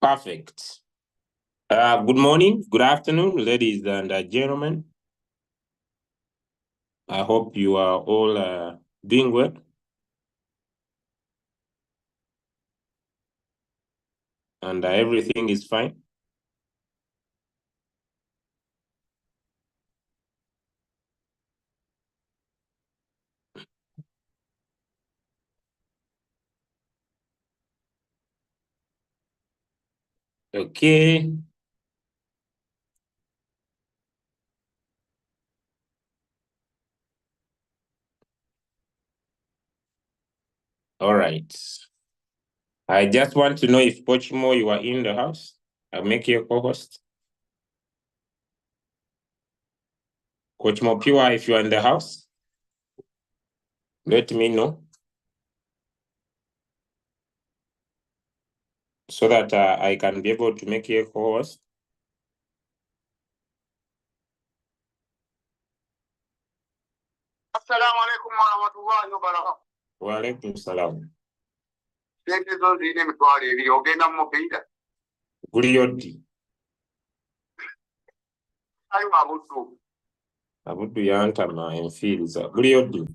Perfect. Good morning, good afternoon, ladies and gentlemen. I hope you are all doing well. And everything is fine. Okay. All right. I just want to know if Pochmo, you are in the house. I'll make you a co-host. Coach Mopiwa, if you are in the house, let me know so that I can be able to make you a co-host. Assalamu alaikum wa rahmatullahi wa barakatuh. Wa alaikum salam. Guliyodi. Abudu yantama enfiliza. Guliyodi.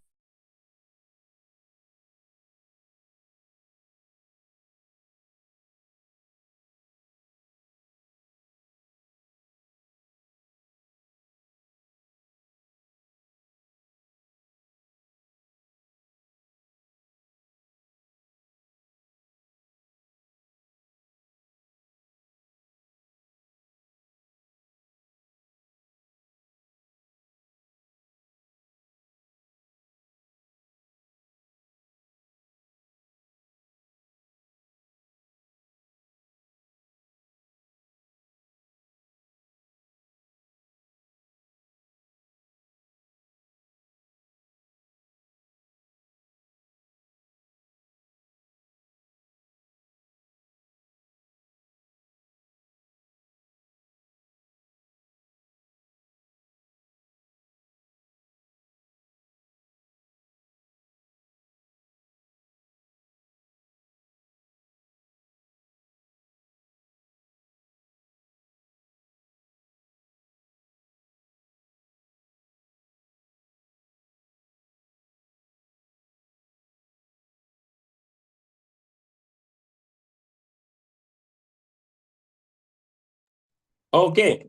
Okay.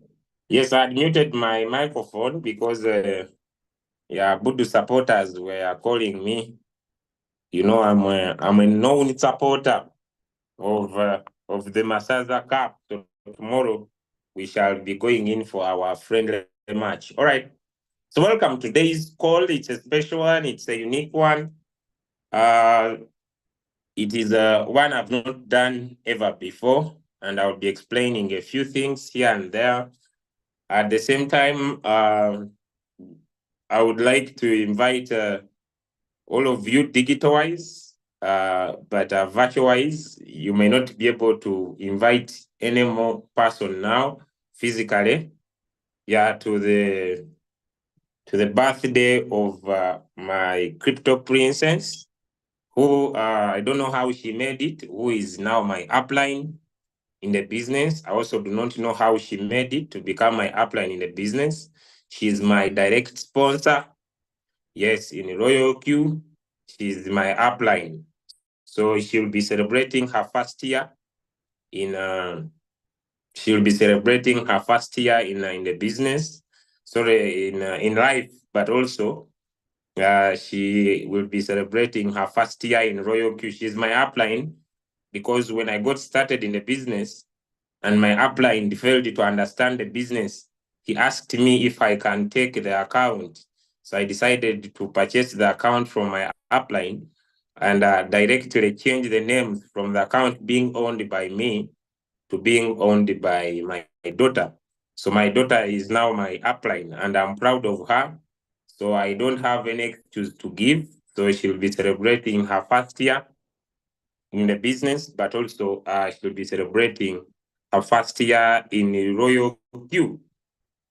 Yes, I muted my microphone because Budu supporters were calling me. You know, I'm a known supporter of the Masaza Cup. So tomorrow we shall be going in for our friendly match. All right. So welcome to today's call. It's a special one. It's a unique one. It is one I've not done ever before, and I'll be explaining a few things here and there. At the same time, I would like to invite all of you digital-wise, but virtual-wise, you may not be able to invite any more person now physically. Yeah, to the birthday of my crypto princess, who I don't know how she made it, who is now my upline in the business. I also do not know how she made it to become my upline in the business. She's my direct sponsor. Yes, in Royalq, she's my upline. So she'll be celebrating her first year in in the business. Sorry, in life, but also she will be celebrating her first year in Royalq. She's my upline because when I got started in the business and my upline failed to understand the business, he asked me if I can take the account. So I decided to purchase the account from my upline and directly change the name from the account being owned by me to being owned by my daughter. So my daughter is now my upline and I'm proud of her. So I don't have any excuse to give. So she'll be celebrating her first year in the business, but also she'll be celebrating her first year in Royalq.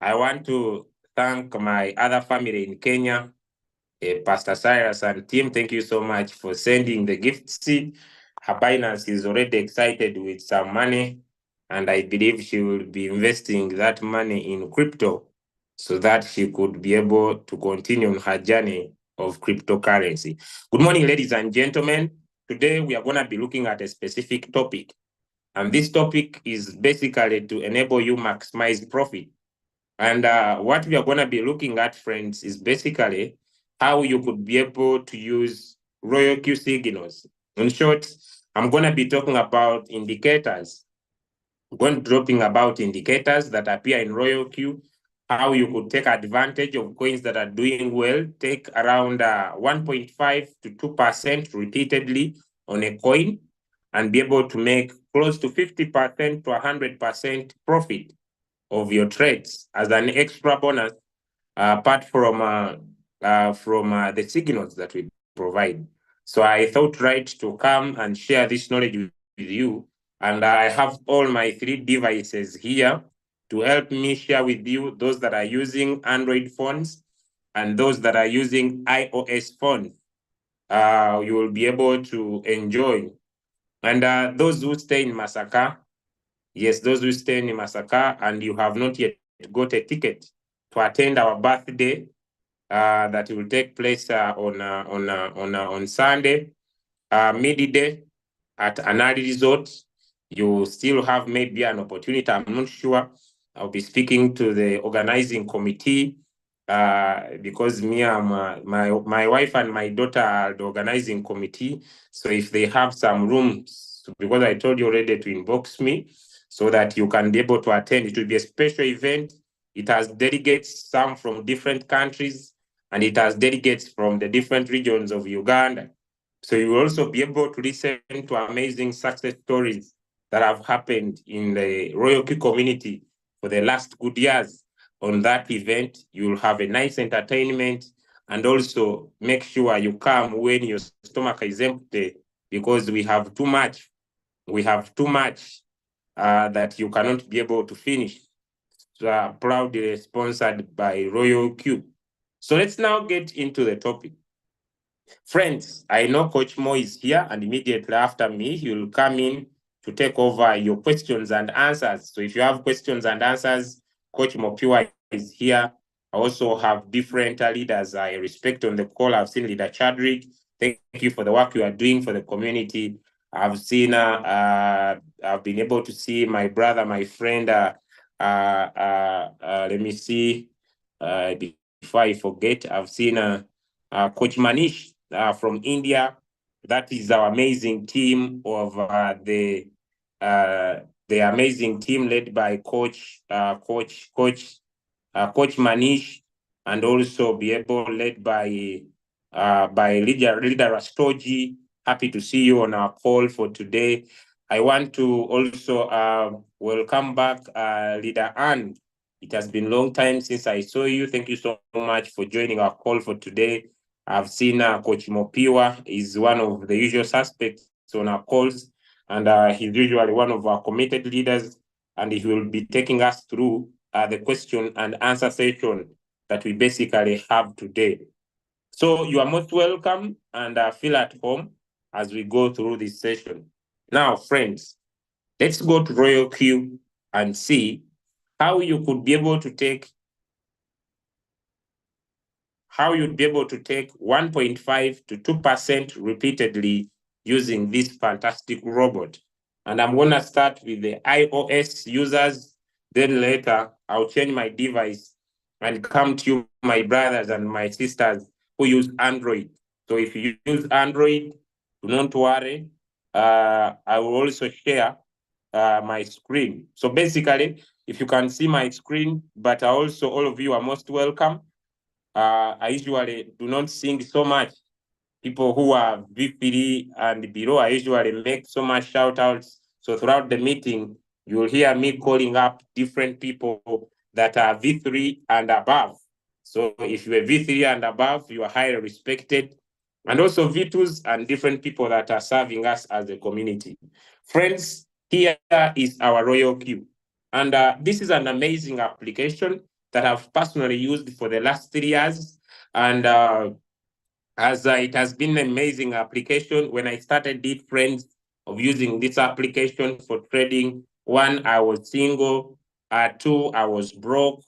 I want to thank my other family in Kenya, Pastor Cyrus and team. Thank you so much for sending the gifts. Her Binance is already excited with some money. and I believe she will be investing that money in crypto so that she could be able to continue on her journey of cryptocurrency. Good morning, ladies and gentlemen. Today we are going to be looking at a specific topic, and this topic is basically to enable you maximize profit. And what we are going to be looking at, friends, is basically how you could be able to use Royalq signals. In short, I'm going to be talking about indicators. I'm going to be dropping about indicators that appear in Royalq, how you could take advantage of coins that are doing well, take around 1.5 to 2% repeatedly on a coin, and be able to make close to 50% to 100% profit of your trades as an extra bonus, apart from the signals that we provide. So I thought right to come and share this knowledge with you. And I have all my 3 devices here to help me share with you those that are using Android phones and those that are using iOS phones. You will be able to enjoy. And those who stay in Masaka, yes, those who stay in Masaka and you have not yet got a ticket to attend our birthday that will take place on Sunday, midday at Anali Resort. You still have maybe an opportunity. I'm not sure. I'll be speaking to the organizing committee because me and my wife and my daughter are the organizing committee. So if they have some rooms, because I told you already to inbox me so that you can be able to attend. It will be a special event. It has delegates, some from different countries, and it has delegates from the different regions of Uganda. So you will also be able to listen to amazing success stories that have happened in the Royalq community for the last good years. On that event, you'll have a nice entertainment, and also make sure you come when your stomach is empty, because we have too much. We have too much that you cannot be able to finish. So, proudly sponsored by Royalq. So let's now get into the topic. Friends, I know Coach Mo is here, and immediately after me, he will come in to take over your questions and answers. So if you have questions and answers, Coach Mopiwa is here. I also have different leaders I respect on the call. I've seen Leader Chadrick. Thank you for the work you are doing for the community. I've seen, I've been able to see my brother, my friend, let me see, before I forget, I've seen Coach Manish from India. That is our amazing team of the amazing team led by Coach Manish, and also be able led by leader Rastoji. Happy to see you on our call for today. I want to also welcome back Leader Ann. It has been a long time since I saw you. Thank you so much for joining our call for today. I've seen Coach Mopiwa is one of the usual suspects on our calls, and he's usually one of our committed leaders, and he will be taking us through the question and answer session that we basically have today. So you are most welcome, and feel at home as we go through this session. Now, friends, let's go to Royalq and see how you could be able to take 1.5 to 2% repeatedly using this fantastic robot. And I'm going to start with the iOS users. Then later, I'll change my device and come to you, my brothers and my sisters who use Android. So if you use Android, do not worry. I will also share my screen. So basically, if you can see my screen, but also all of you are most welcome. I usually do not sing so much. People who are V3 and below, I usually make so much shout outs. So throughout the meeting, you'll hear me calling up different people that are V3 and above. So if you're V3 and above, you are highly respected. And also V2s and different people that are serving us as a community. Friends, here is our Royalq. And this is an amazing application that I've personally used for the last 3 years. And as it has been an amazing application. When I started, did friends of using this application for trading One, I was single. Two, I was broke.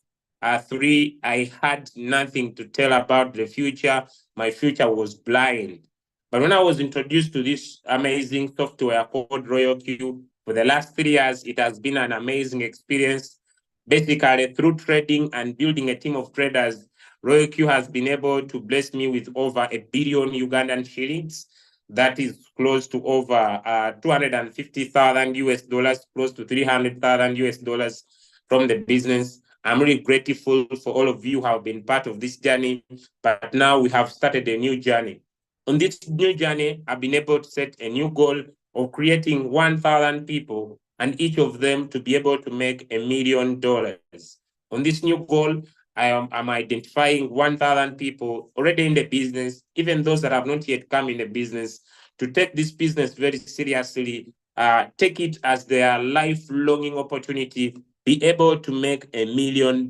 Three, I had nothing to tell about the future. My future was blind. But when I was introduced to this amazing software called Royalq, for the last 3 years, it has been an amazing experience. Basically, through trading and building a team of traders, Royalq has been able to bless me with over 1 billion Ugandan shillings. That is close to over 250,000 US dollars, close to 300,000 US dollars from the business. I'm really grateful for all of you who have been part of this journey, but now we have started a new journey. On this new journey, I've been able to set a new goal of creating 1,000 people and each of them to be able to make $1 million. On this new goal, I'm identifying 1,000 people already in the business, even those that have not yet come in the business, to take this business very seriously, take it as their lifelong opportunity, be able to make $1 million.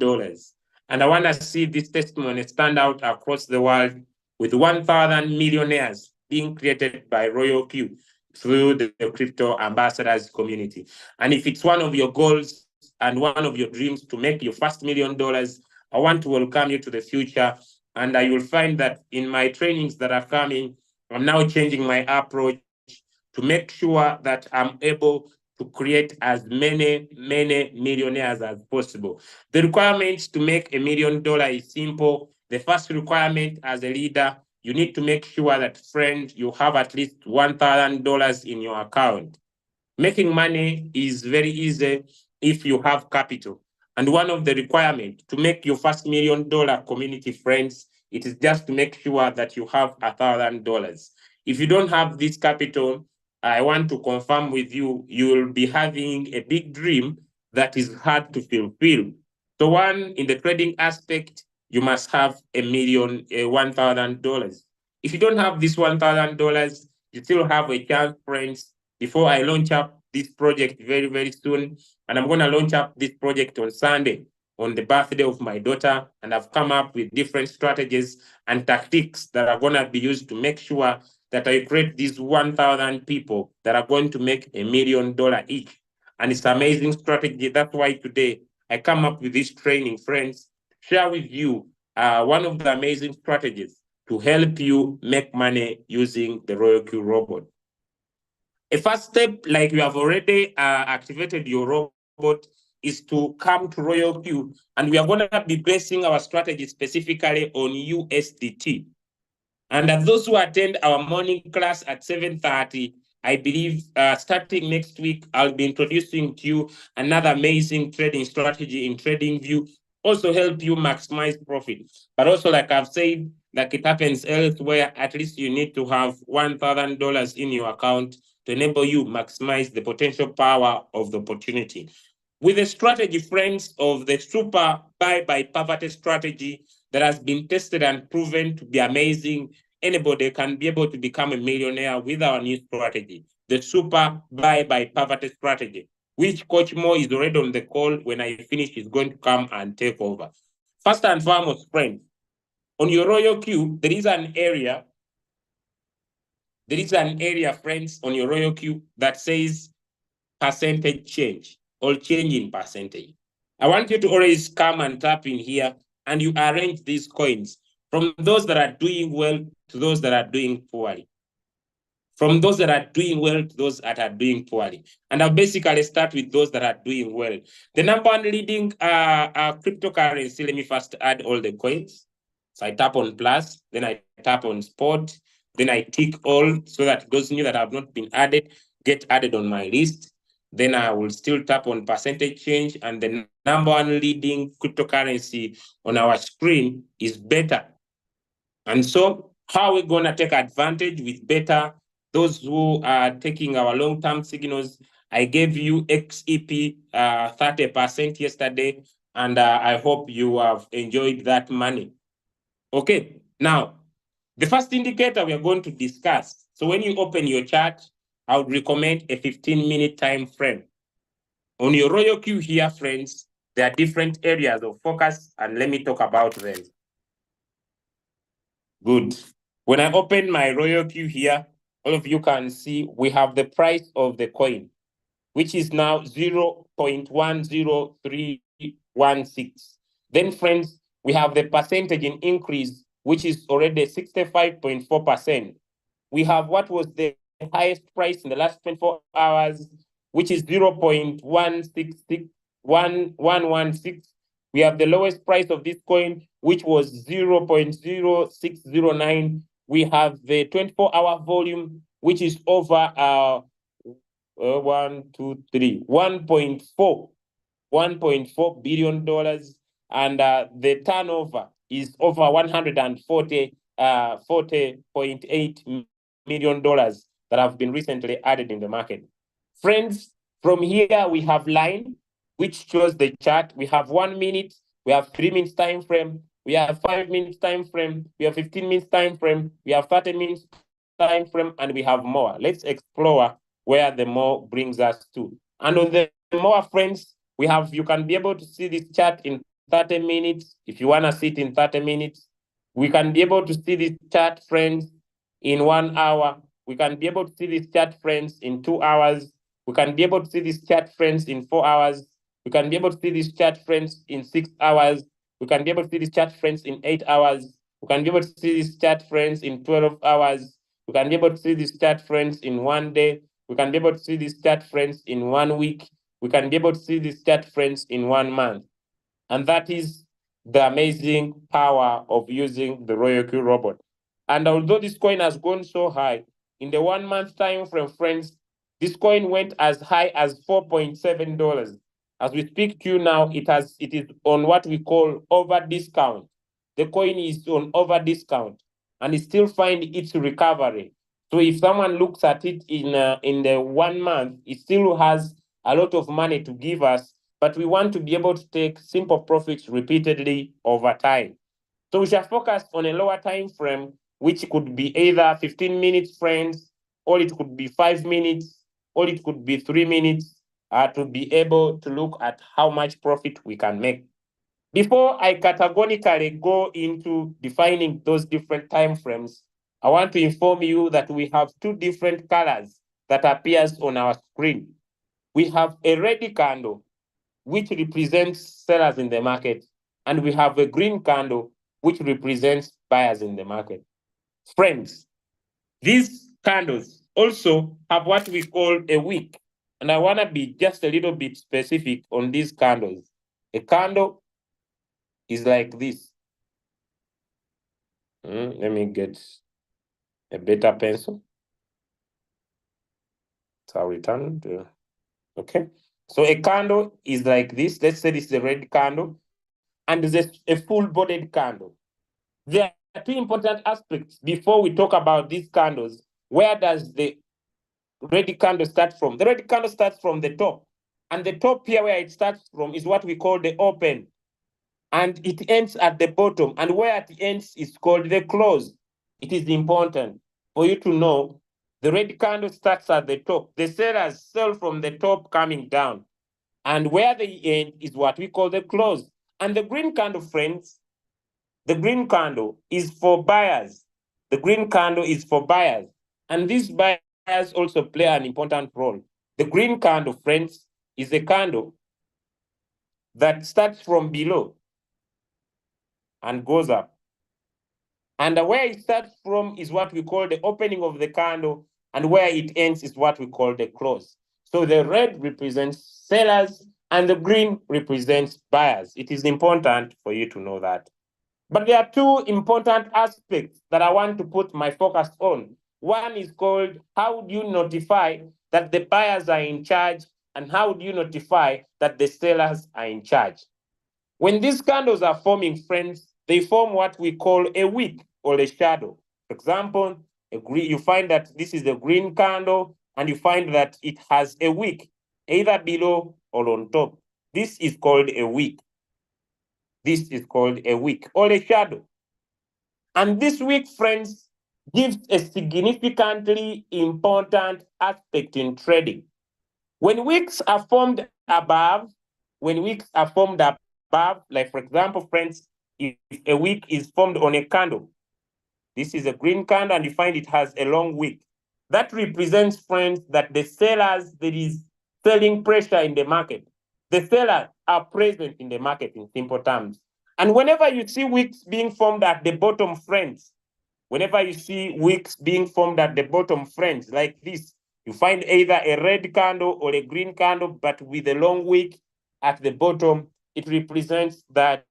And I want to see this testimony stand out across the world with 1,000 millionaires being created by Royalq through the crypto ambassadors community. And if it's one of your goals and one of your dreams to make your first $1 million, I want to welcome you to the future. And you will find that in my trainings that are coming, I'm now changing my approach to make sure that I'm able to create as many millionaires as possible. The requirements to make $1 million is simple. The first requirement as a leader, you need to make sure that, friend, you have at least $1,000 in your account. Making money is very easy if you have capital. And one of the requirements to make your first $1 million community, friends, it is just to make sure that you have $1,000. If you don't have this capital, I want to confirm with you, you will be having a big dream that is hard to fulfill. So one, in the trading aspect, you must have $1,000. If you don't have this $1,000, you still have a chance, friends, before I launch up this project very soon. And I'm going to launch up this project on Sunday, on the birthday of my daughter. And I've come up with different strategies and tactics that are going to be used to make sure that I create these 1,000 people that are going to make $1 million each. And it's an amazing strategy. That's why today I come up with this training, friends, share with you one of the amazing strategies to help you make money using the Royalq robot. A first step, like you have already activated your robot, is to come to Royalq, and we are going to be basing our strategy specifically on USDT. And those who attend our morning class at 7:30, I believe starting next week, I'll be introducing to you another amazing trading strategy in TradingView, also help you maximize profit. But also, like I've said, like it happens elsewhere, at least you need to have $1,000 in your account to enable you maximize the potential power of the opportunity. With the strategy, friends, of the super buy by poverty strategy that has been tested and proven to be amazing, anybody can be able to become a millionaire with our new strategy, the super buy by poverty strategy, which Coach Mo is already on the call. When I finish, he's going to come and take over. First and foremost, friends, on your Royalq, there is an area, friends, on your Royalq that says percentage change or change in percentage. I want you to always come and tap in here and you arrange these coins from those that are doing well to those that are doing poorly. From those that are doing well to those that are doing poorly. And I'll basically start with those that are doing well. The number one leading cryptocurrency, let me first add all the coins. So I tap on plus, then I tap on spot, then I tick all so that those new that have not been added get added on my list. Then I will still tap on percentage change, and the number one leading cryptocurrency on our screen is Beta. And so how are we going to take advantage with Beta? Those who are taking our long-term signals, I gave you XEP 30% yesterday, and I hope you have enjoyed that money. Okay, now, the first indicator we are going to discuss. So when you open your chart, I would recommend a 15-minute time frame. On your Royalq here, friends, there are different areas of focus, and let me talk about them. Good. When I open my Royalq here, all of you can see we have the price of the coin. which is now 0.10316. Then, friends, we have the percentage in increase, which is already 65.4%. We have what was the highest price in the last 24 hours, which is 0.166116. We have the lowest price of this coin, which was 0.0609. We have the 24-hour volume, which is over 1.4 billion dollars, and the turnover is over 40.8 million dollars that have been recently added in the market. Friends, from here we have line, which shows the chart. We have 1 minute, we have 3 minutes time frame, we have 5 minutes time frame, we have 15 minutes time frame, we have 30 minutes time frame, and we have more. Let's explore where the more brings us to. And on the more, friends, we have, you can be able to see this chart in 30 minutes. If you want to see it in 30 minutes, we can be able to see this chart, friends, in 1 hour. We can be able to see this chart, friends, in 2 hours. We can be able to see this chart, friends, in 4 hours. We can be able to see this chart, friends, in 6 hours. We can be able to see this chart, friends, in 8 hours. We can be able to see this chart, friends, in 12 hours. We can be able to see this chart, friends, in 1 day. We can be able to see this chart, friends, in 1 week. We can be able to see this chart, friends, in 1 month. And that is the amazing power of using the Royalq robot. And although this coin has gone so high, in the 1 month time frame, friends, this coin went as high as $4.7. As we speak to you now, it is on what we call over discount. The coin is on over discount, and it still find its recovery. So if someone looks at it in the 1 month, it still has a lot of money to give us, but we want to be able to take simple profits repeatedly over time. So we shall focus on a lower time frame, which could be either 15 minutes, friends, or it could be 5 minutes, or it could be 3 minutes, to be able to look at how much profit we can make. Before I categorically go into defining those different time frames, I want to inform you that we have 2 different colors that appears on our screen. We have a red candle, which represents sellers in the market, and we have a green candle, which represents buyers in the market. Friends, these candles also have what we call a wick, and I want to be just a little bit specific on these candles. A candle is like this. Let me get a better pencil. So I'll return to, okay. So a candle is like this. Let's say this is a red candle, and there's a full-bodied candle. There are 2 important aspects before we talk about these candles. Where does the red candle start from? The red candle starts from the top, and the top here where it starts from is what we call the open, and it ends at the bottom, and where it ends is called the close. It is important for you to know the red candle starts at the top. The sellers sell from the top coming down, and where they end is what we call the close. And the green candle, friends, the green candle is for buyers. The green candle is for buyers, and these buyers also play an important role. The green candle, friends, is a candle that starts from below and goes up. And where it starts from is what we call the opening of the candle, and where it ends is what we call the close. So the red represents sellers, and the green represents buyers. It is important for you to know that. But there are 2 important aspects that I want to put my focus on. One is called, how do you notify that the buyers are in charge, and how do you notify that the sellers are in charge? When these candles are forming, friends, they form what we call a wick or a shadow. For example, you find that this is a green candle, and you find that it has a wick, either below or on top. This is called a wick. This is called a wick or a shadow. And this wick, friends, gives a significantly important aspect in trading. When wicks are formed above, like for example, friends, if a wick is formed on a candle, this is a green candle, and you find it has a long wick. That represents, friends, that the sellers, there is selling pressure in the market. The sellers are present in the market in simple terms. And whenever you see wicks being formed at the bottom, friends, whenever you see wicks being formed at the bottom, friends, like this, you find either a red candle or a green candle, but with a long wick at the bottom, it represents that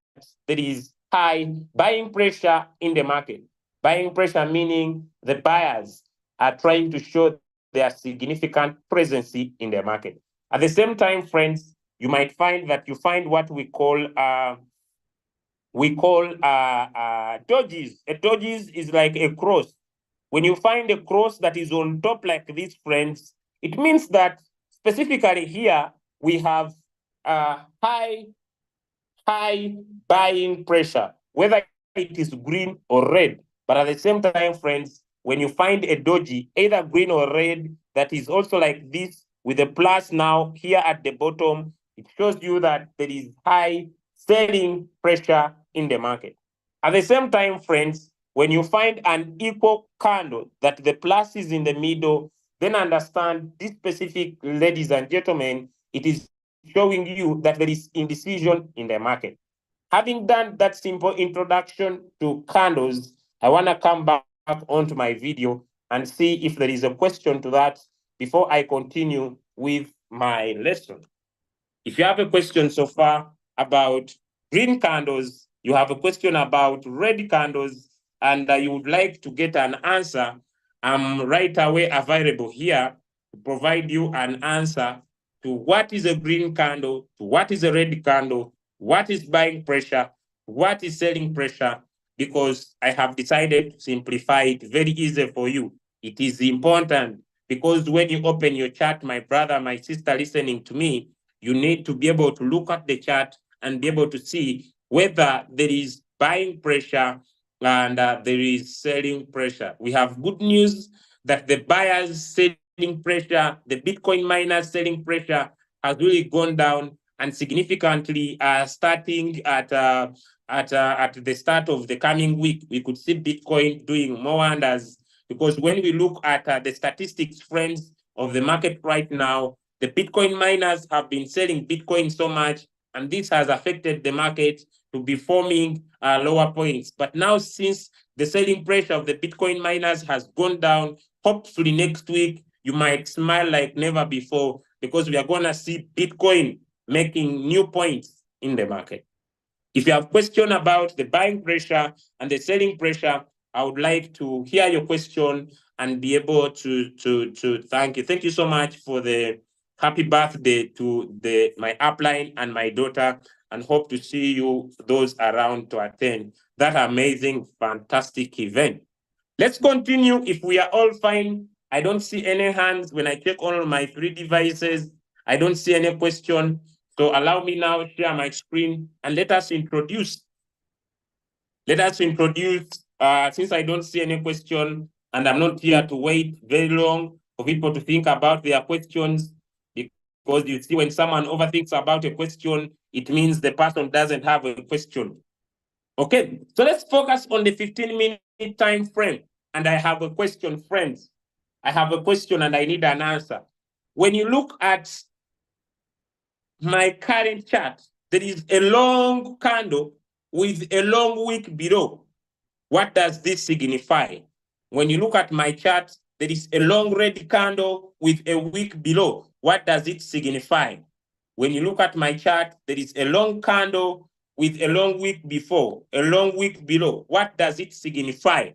there is high buying pressure in the market. Buying pressure meaning the buyers are trying to show their significant presence in the market. At the same time, friends, you might find that you find what we call dodges. A dodges is like a cross. When you find a cross that is on top like this, friends, it means that specifically here we have high buying pressure, whether it is green or red. But at the same time, friends, when you find a doji, either green or red, that is also like this with a plus now here at the bottom, it shows you that there is high selling pressure in the market. At the same time, friends, when you find an equal candle that the plus is in the middle, then understand this specific, ladies and gentlemen, it is showing you that there is indecision in the market. Having done that simple introduction to candles, I want to come back onto my video and see if there is a question to that before I continue with my lesson. If you have a question so far about green candles, you have a question about red candles, and you would like to get an answer, I'm right away available here to provide you an answer to what is a green candle, to what is a red candle, what is buying pressure, what is selling pressure, because I have decided to simplify it very easy for you. It is important because when you open your chart, my brother, my sister listening to me, you need to be able to look at the chart and be able to see whether there is buying pressure and there is selling pressure. We have good news that the buyers selling pressure, the Bitcoin miners selling pressure has really gone down and significantly starting at the start of the coming week. We could see Bitcoin doing more wonders because when we look at the statistics, friends, of the market right now, the Bitcoin miners have been selling Bitcoin so much, and this has affected the market to be forming lower points. But now, since the selling pressure of the Bitcoin miners has gone down, hopefully next week you might smile like never before because we are going to see Bitcoin making new points in the market. If you have question about the buying pressure and the selling pressure, I would like to hear your question and be able to thank you. Thank you so much for the happy birthday to my upline and my daughter, and hope to see you those around to attend that amazing, fantastic event. Let's continue. If we are all fine, I don't see any hands. When I check all my 3 devices, I don't see any question. So allow me now to share my screen and let us introduce. Since I don't see any question and I'm not here to wait very long for people to think about their questions, because you see when someone overthinks about a question, it means the person doesn't have a question. Okay, so let's focus on the 15-minute time frame. And I have a question, friends. I have a question and I need an answer. When you look at my current chart, there is a long candle with a long wick below. What does this signify? When you look at my chart, there is a long red candle with a wick below. What does it signify? When you look at my chart, there is a long candle with a long wick before, a long wick below. What does it signify?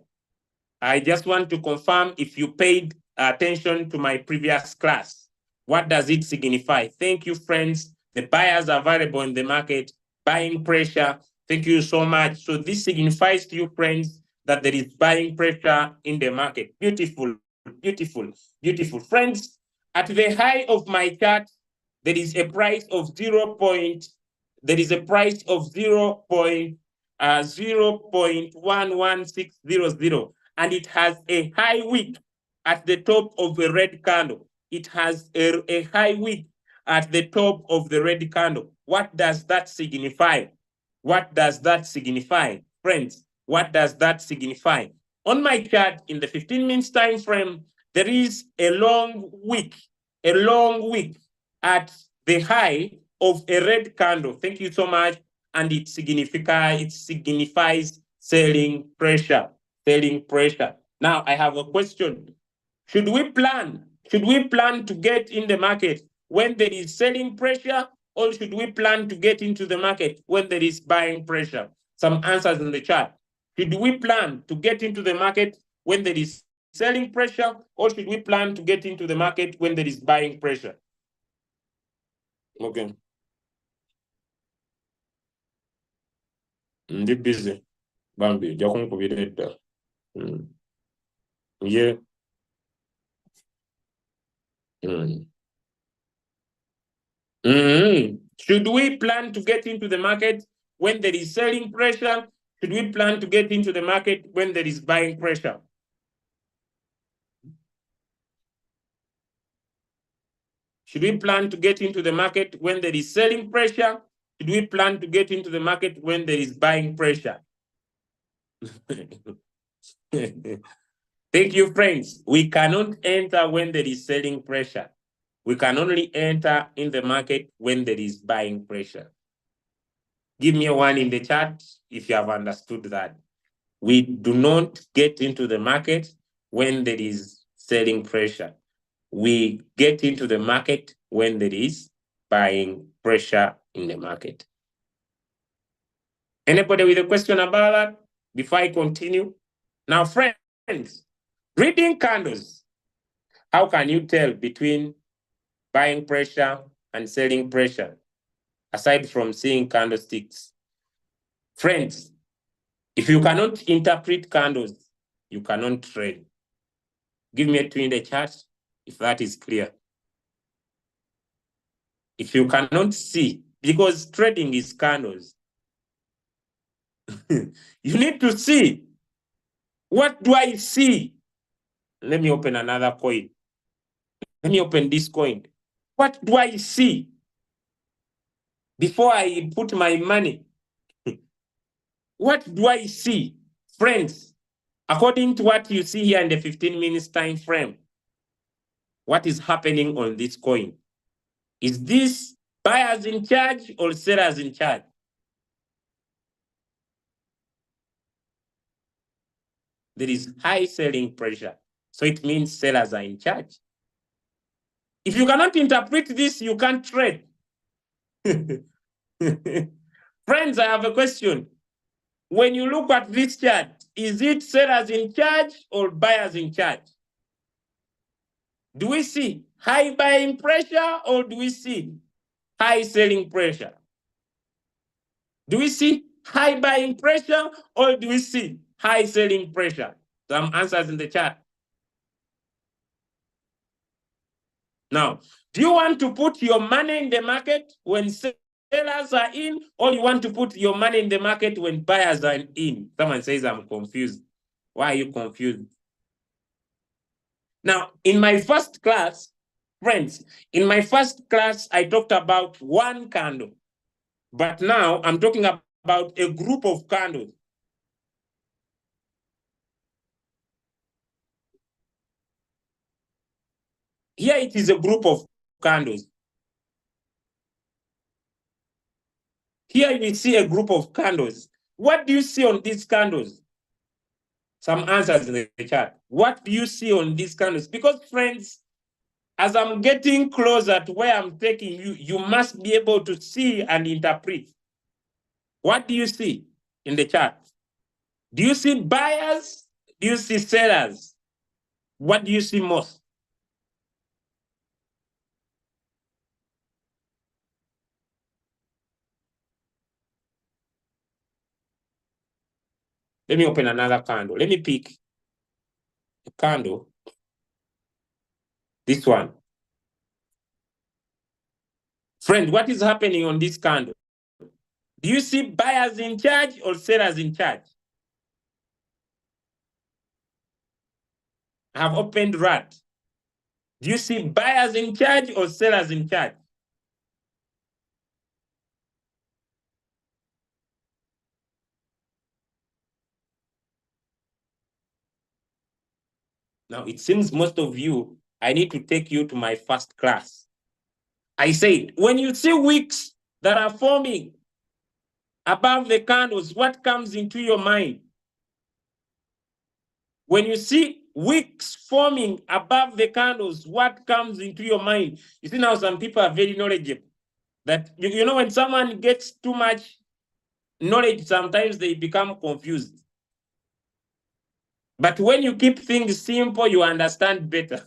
I just want to confirm if you paid attention to my previous class. What does it signify? Thank you, friends. The buyers are available in the market, buying pressure. Thank you so much. So this signifies to you, friends, that there is buying pressure in the market. Beautiful, beautiful, beautiful. Friends, at the high of my chart, there is a price of 0. There is a price of 0.11600, and it has a high wick at the top of the red candle. It has a high wick at the top of the red candle. What does that signify? What does that signify? Friends, what does that signify? On my chart, in the 15 minutes time frame, there is a long wick at the high of a red candle. Thank you so much. And it signifies selling pressure. Selling pressure. Now I have a question. Should we plan to get in the market when there is selling pressure, or should we plan to get into the market when there is buying pressure? Some answers in the chat. Should we plan to get into the market when there is selling pressure, or should we plan to get into the market when there is buying pressure? Okay. Ndi busy. Bambi, jakun ko bideta. Yeah. Should we plan to get into the market when there is selling pressure? Should we plan to get into the market when there is buying pressure? Should we plan to get into the market when there is selling pressure? Should we plan to get into the market when there is buying pressure? Thank you, friends. We cannot enter when there is selling pressure. We can only enter in the market when there is buying pressure. Give me a one in the chat if you have understood that. We do not get into the market when there is selling pressure. We get into the market when there is buying pressure in the market. Anybody with a question about that before I continue? Now, friends, reading candles, how can you tell between buying pressure and selling pressure, aside from seeing candlesticks? Friends, if you cannot interpret candles, you cannot trade. Give me a two in the chat if that is clear. If you cannot see, because trading is candles, you need to see. What do I see? Let me open another coin. Let me open this coin. What do I see before I put my money? What do I see? Friends, according to what you see here in the 15 minutes time frame, what is happening on this coin? Is this buyers in charge or sellers in charge? There is high selling pressure. So it means sellers are in charge. If you cannot interpret this, you can't trade. Friends, I have a question. When you look at this chart, is it sellers in charge or buyers in charge? Do we see high buying pressure or do we see high selling pressure? Do we see high buying pressure or do we see high selling pressure? Some answers in the chat. Now, do you want to put your money in the market when sellers are in, or you want to put your money in the market when buyers are in? Someone says, I'm confused. Why are you confused? Now, in my first class, friends, in my first class, I talked about one candle. But now I'm talking about a group of candles. Here it is a group of candles. Here you see a group of candles. What do you see on these candles? Some answers in the chat. What do you see on these candles? Because friends, as I'm getting closer to where I'm taking you, you must be able to see and interpret. What do you see in the chart? Do you see buyers? Do you see sellers? What do you see most? Let me open another candle. Let me pick a candle. This one. Friend, what is happening on this candle? Do you see buyers in charge or sellers in charge? I have opened red. Do you see buyers in charge or sellers in charge? Now, it seems most of you, I need to take you to my first class. I said, when you see wicks that are forming above the candles, what comes into your mind? When you see wicks forming above the candles, what comes into your mind? You see, now some people are very knowledgeable. That you know, when someone gets too much knowledge, sometimes they become confused. But when you keep things simple, you understand better.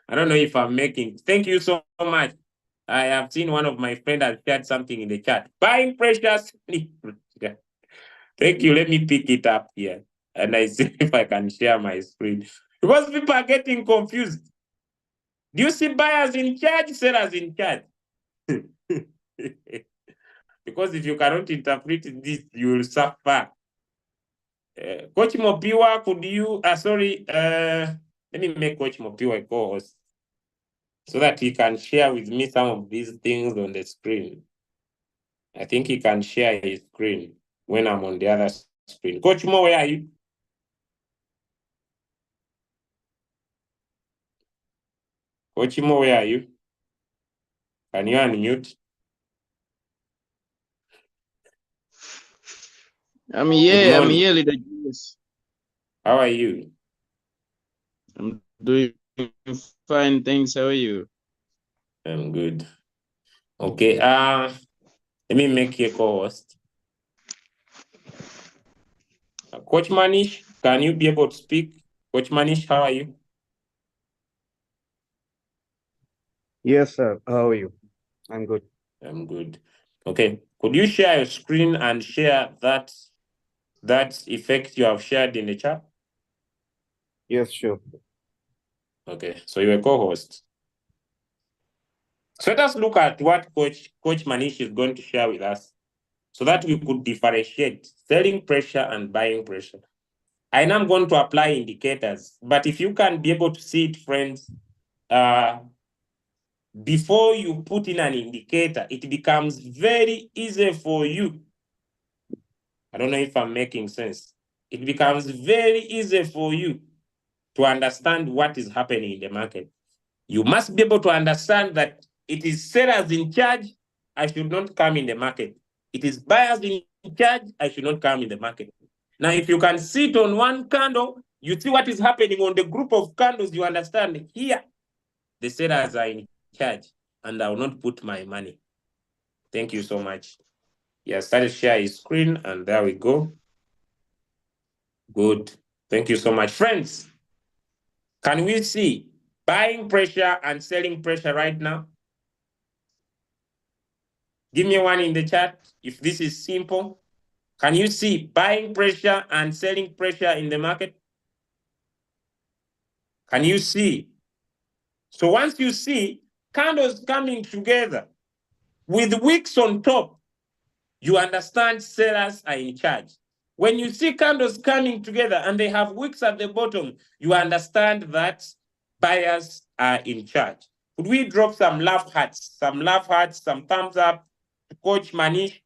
I don't know if I'm making. Thank you so much. I have seen one of my friends has shared something in the chat. Buying precious. Thank you. Let me pick it up here. And I see if I can share my screen. Because people are getting confused. Do you see buyers in charge, sellers in charge? Because if you cannot interpret this, you will suffer. Coach Mopiwa, could you, let me make Coach Mopiwa a co-host so that he can share with me some of these things on the screen. I think he can share his screen when I'm on the other screen. Coach Mo, where are you? Coach Mo, where are you? Can you unmute? I'm here, Leader Julius. How are you? I'm doing fine, thanks. How are you? I'm good. Okay, let me make you a co-host. Coach Manish, can you be able to speak? Coach Manish, how are you? Yes, sir. How are you? I'm good. I'm good. Okay, could you share your screen and share that effect you have shared in the chat? Yes, sure. Okay, so you're a co-host. So let us look at what Coach Manish is going to share with us so that we could differentiate selling pressure and buying pressure. I am going to apply indicators, but if you can be able to see it, friends, before you put in an indicator, it becomes very easy for you. I don't know if I'm making sense. It becomes very easy for you to understand what is happening in the market. You must be able to understand that it is sellers in charge. I should not come in the market. It is buyers in charge. I should not come in the market. Now, if you can sit on one candle, you see what is happening on the group of candles, you understand here, the sellers are in charge, and I will not put my money. Thank you so much. Yeah, started share his screen, and there we go. Good. Thank you so much. Friends, can we see buying pressure and selling pressure right now? Give me one in the chat if this is simple. Can you see buying pressure and selling pressure in the market? Can you see? So once you see candles coming together with wicks on top, you understand sellers are in charge. When you see candles coming together and they have wicks at the bottom, you understand that buyers are in charge. Could we drop some love hearts, some thumbs up to Coach Manish?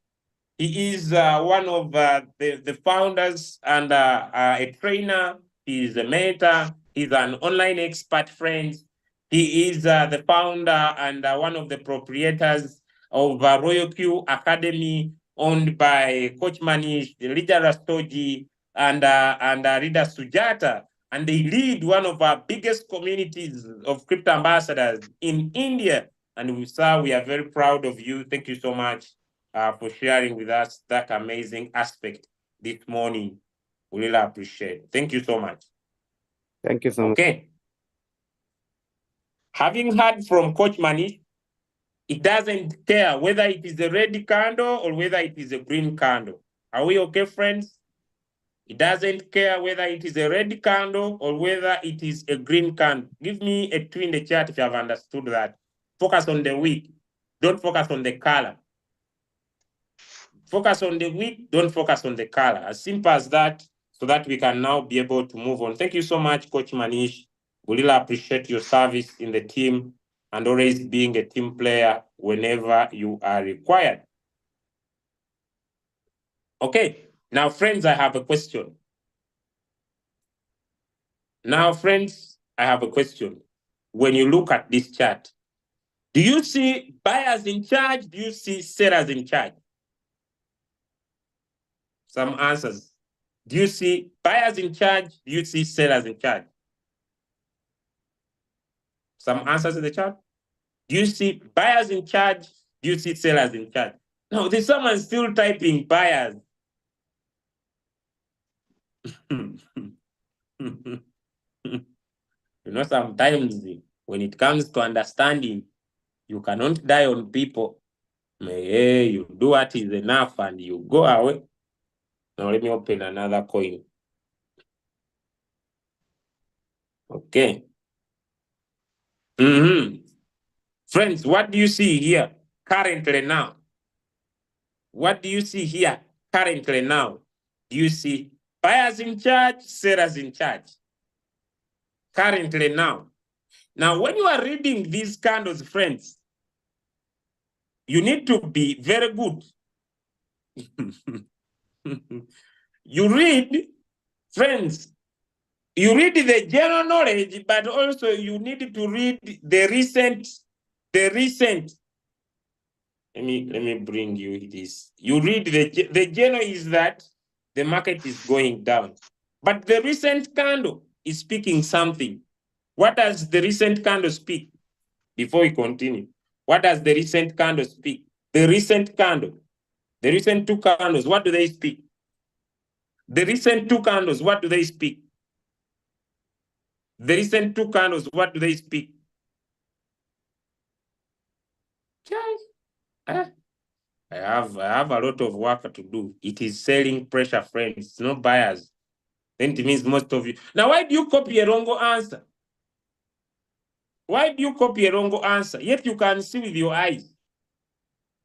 He is one of the founders and a trainer. He is a mentor. He's an online expert, friends. He is the founder and one of the proprietors of Royalq Academy, owned by Coach Manish, the leader Rastoji, and Rida Sujata. And they lead one of our biggest communities of crypto ambassadors in India. And we are very proud of you. Thank you so much for sharing with us that amazing aspect this morning. We really appreciate it. Thank you so much. Thank you so much. Okay. Having heard from Coach Manish, it doesn't care whether it is a red candle or whether it is a green candle. Are we okay, friends? It doesn't care whether it is a red candle or whether it is a green candle. Give me a 2 in the chat if you have understood that. Focus on the wick. Don't focus on the color. Focus on the wick, don't focus on the color. As simple as that, so that we can now be able to move on. Thank you so much, Coach Manish. We really appreciate your service in the team and always being a team player whenever you are required. Okay, now friends, I have a question. when you look at this chart? Do you see buyers in charge? Do you see sellers in charge? Some answers. Do you see buyers in charge? Do you see sellers in charge? Some answers in the chart. Do you see buyers in charge? Do you see sellers in charge? No, there's someone still typing buyers. Sometimes when it comes to understanding, you cannot die on people. Hey, you do what is enough and you go away. Now let me open another coin. Okay. Friends, what do you see here currently now? What do you see here currently now? Do you see buyers in charge, sellers in charge? Currently now. Now, when you are reading these candles, friends, you need to be very good. You read, friends, you read the general knowledge, but also you need to read the recent. Let me bring you this. You read the general is that the market is going down, but the recent candle is speaking something. What does the recent candle speak? Before we continue, what does the recent candle speak? The recent candle, the recent two candles, what do they speak? The recent two candles, what do they speak? The recent two candles, what do they speak? I have a lot of work to do. It is selling pressure, friends. It's not buyers. Then it means most of you. Now, why do you copy a wrong answer? Why do you copy a wrong answer? Yet you can see with your eyes.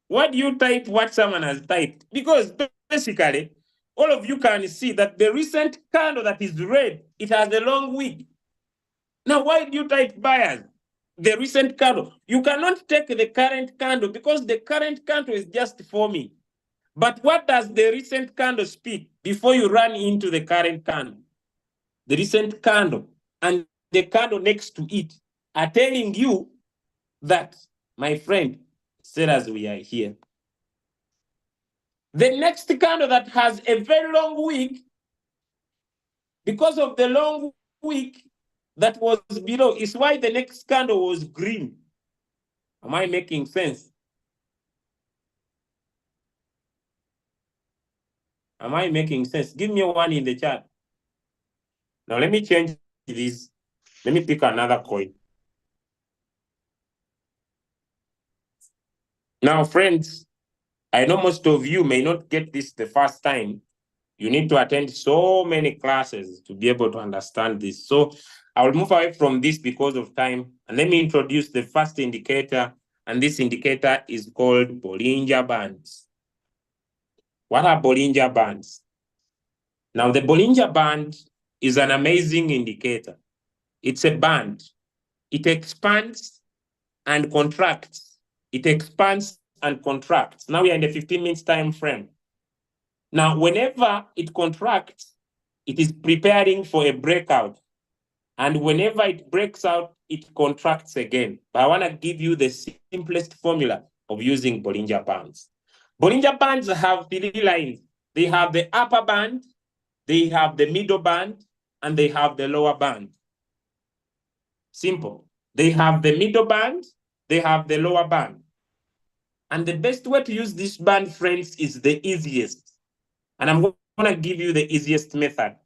Why do you type what someone has typed? Because basically, all of you can see that the recent candle that is red, it has a long wick. Now, why do you type buyers? The recent candle. You cannot take the current candle because the current candle is just forming. But what does the recent candle speak before you run into the current candle? The recent candle and the candle next to it are telling you that, my friend, sellers, we are here. The next candle that has a very long wick, because of the long wick that was below, is why the next candle was green. Am I making sense? Am I making sense? Give me one in the chat. Now let me change this. Let me pick another coin. Now, friends, I know most of you may not get this the first time. You need to attend so many classes to be able to understand this. So I will move away from this because of time. And let me introduce the first indicator. And this indicator is called Bollinger Bands. What are Bollinger Bands? Now, the Bollinger Band is an amazing indicator. It's a band. It expands and contracts. It expands and contracts. Now we are in the 15 minutes time frame. Now, whenever it contracts, it is preparing for a breakout. And whenever it breaks out, it contracts again. But I want to give you the simplest formula of using Bollinger Bands. Bollinger Bands have 3 lines. They have the upper band, they have the middle band, and they have the lower band. Simple. They have the middle band, they have the lower band. And the best way to use this band, friends, is the easiest. And I'm going to give you the easiest method.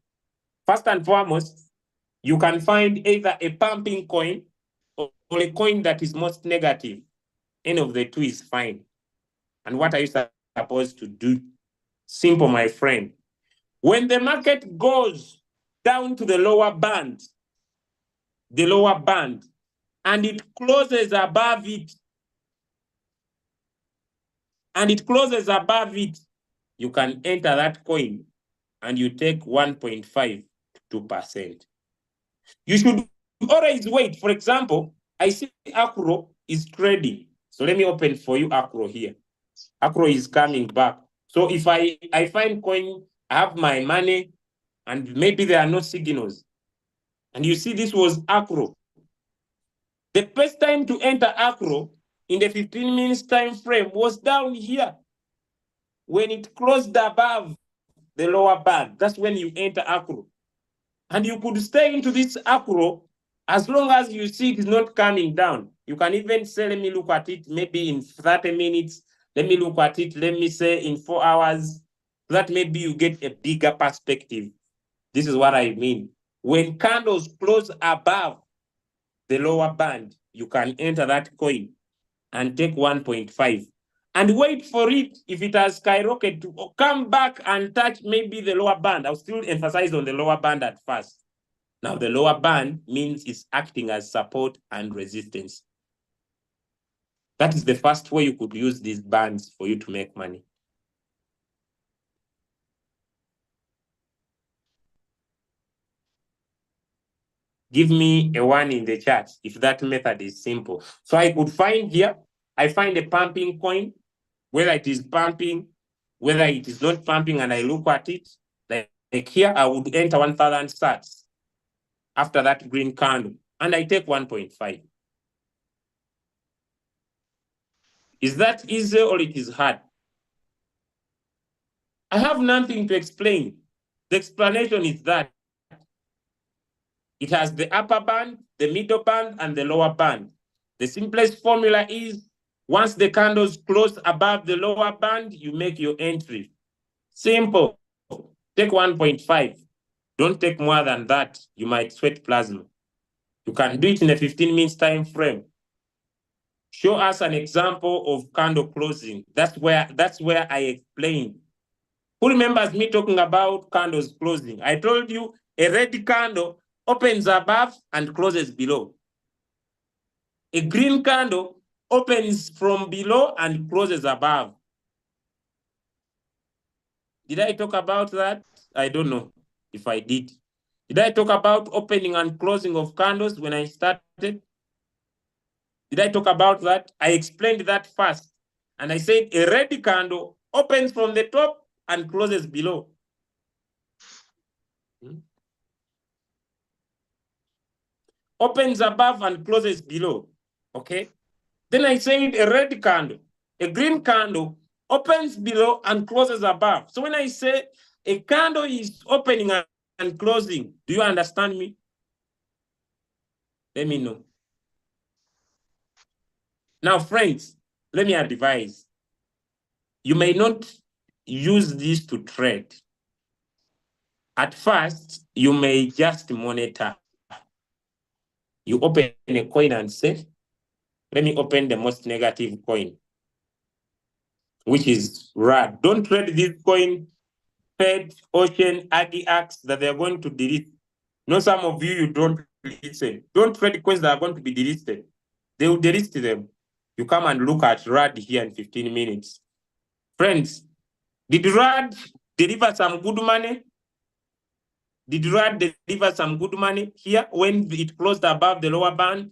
First and foremost, you can find either a pumping coin or a coin that is most negative. Any of the two is fine. And what are you supposed to do? Simple, my friend. When the market goes down to the lower band, and it closes above it, you can enter that coin and you take 1.5 to 2%. You should always wait. For example, I see Acro is trading. So let me open for you Acro here. Acro is coming back. So if I find coin, I have my money, and maybe there are no signals. And you see this was Acro. The best time to enter acro in the 15 minutes time frame was down here when it closed above the lower band. That's when you enter acro. And you could stay into this acro as long as you see it is not coming down. You can even say, let me look at it maybe in 30 minutes. Let me look at it, let me say in 4 hours. That maybe you get a bigger perspective. This is what I mean. When candles close above the lower band, you can enter that coin and take 1.5 and wait for it. If it has skyrocketed to come back and touch maybe the lower band, I'll still emphasize on the lower band at first. Now, the lower band means it's acting as support and resistance. That is the first way you could use these bands for you to make money. Give me a 1 in the chat if that method is simple. So I could find here, I find a pumping coin, whether it is pumping, whether it is not pumping, and I look at it. Like here, I would enter 1,000 sats after that green candle, and I take 1.5. Is that easy or it is hard? I have nothing to explain. The explanation is that it has the upper band, the middle band, and the lower band. The simplest formula is once the candles close above the lower band, you make your entry. Simple. Take 1.5. Don't take more than that. You might sweat plasma. You can do it in a 15 minutes time frame. Show us an example of candle closing. That's where I explain. Who remembers me talking about candles closing? I told you a red candle opens above and closes below. A green candle opens from below and closes above. Did I talk about that? I don't know if I did. Did I talk about opening and closing of candles when I started? Did I talk about that? I explained that first. And I said a red candle opens from the top and closes below. Opens above and closes below. Okay? Then I said a red candle, a green candle opens below and closes above. So when I say a candle is opening and closing, do you understand me? Let me know. Now, friends, let me advise. You may not use this to trade. At first, you may just monitor. You open a coin and say, let me open the most negative coin, which is RAD. Don't trade this coin, Fed, Ocean, ADX, that they're going to delete. No, some of you don't listen. Don't trade coins that are going to be deleted. They will delete them. You come and look at RAD here in 15 minutes. Friends, did RAD deliver some good money? Did RAD deliver some good money here when it closed above the lower band?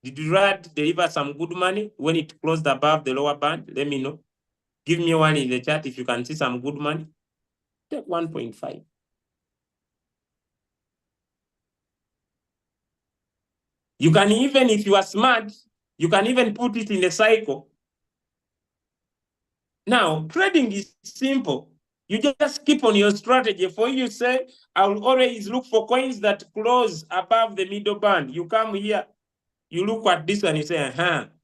Did RAD deliver some good money when it closed above the lower band? Let me know. Give me 1 in the chat if you can see some good money. Take 1.5. You can even, if you are smart, you can even put it in the cycle. Now, trading is simple. You just keep on your strategy. For you say, I will always look for coins that close above the middle band. You come here, you look at this and you say,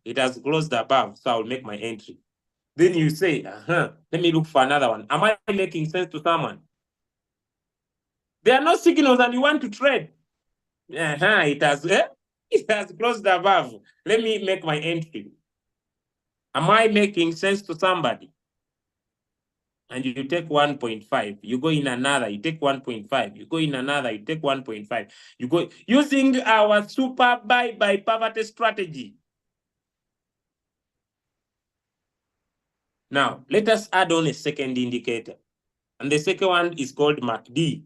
it has closed above, so I'll make my entry. Then you say, let me look for another one. Am I making sense to someone? There are no signals and you want to trade. It has closed above. Let me make my entry. Am I making sense to somebody? And you take 1.5, you go in another, you take 1.5, you go in another, you take 1.5. You go using our super buy by poverty strategy. Now, let us add on a second indicator. And the second one is called MACD.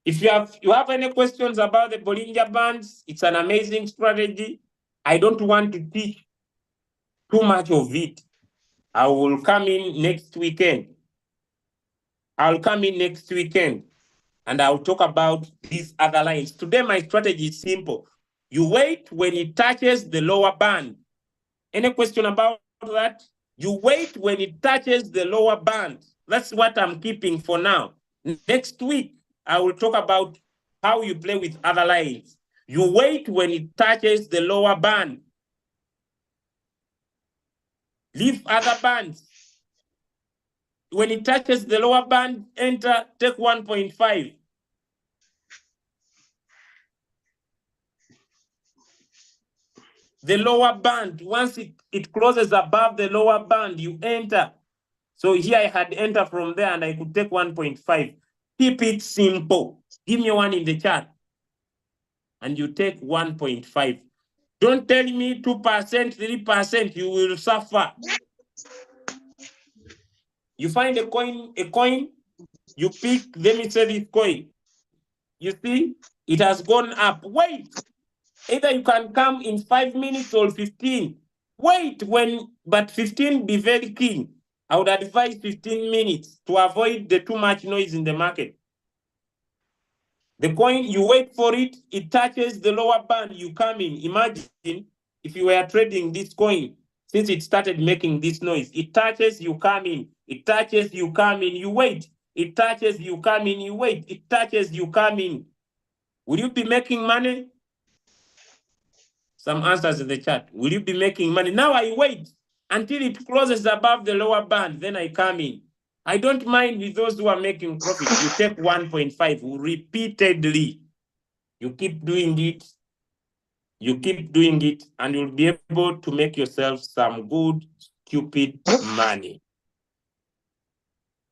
If you have any questions about the Bollinger Bands, it's an amazing strategy. I don't want to teach too much of it. I will come in next weekend. I'll come in next weekend and I'll talk about these other lines. Today, my strategy is simple. You wait when it touches the lower band. Any question about that? You wait when it touches the lower band. That's what I'm keeping for now. Next week, I will talk about how you play with other lines. You wait when it touches the lower band. Leave other bands. When it touches the lower band, enter, take 1.5. The lower band, once it closes above the lower band, you enter. So here I had enter from there and I could take 1.5. Keep it simple. Give me one in the chat. And you take 1.5. Don't tell me 2%, 3%, you will suffer. You find a coin, you pick, let me say this coin. You see, it has gone up. Wait. Either you can come in 5 minutes or 15. Wait, but 15, be very keen. I would advise 15 minutes to avoid the too much noise in the market. The coin, you wait for it, it touches the lower band, you come in. Imagine if you were trading this coin, since it started making this noise, it touches, you come in. It touches, you come in, you wait. It touches, you come in, you wait. It touches, you come in. Will you be making money? Some answers in the chat. Will you be making money? Now I wait until it closes above the lower band, then I come in. I don't mind with those who are making profit. You take 1.5 repeatedly. You keep doing it. You keep doing it, and you'll be able to make yourself some good, stupid money.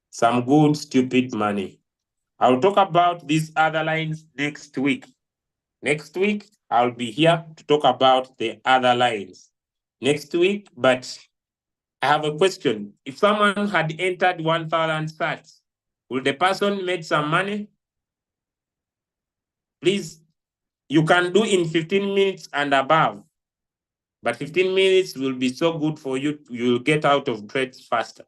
Some good, stupid money. I'll talk about these other lines next week. Next week, I'll be here to talk about the other lines. Next week, but I have a question. If someone had entered 1,000 sats, will the person make some money? Please, you can do in 15 minutes and above. But 15 minutes will be so good for you, you'll get out of trades faster.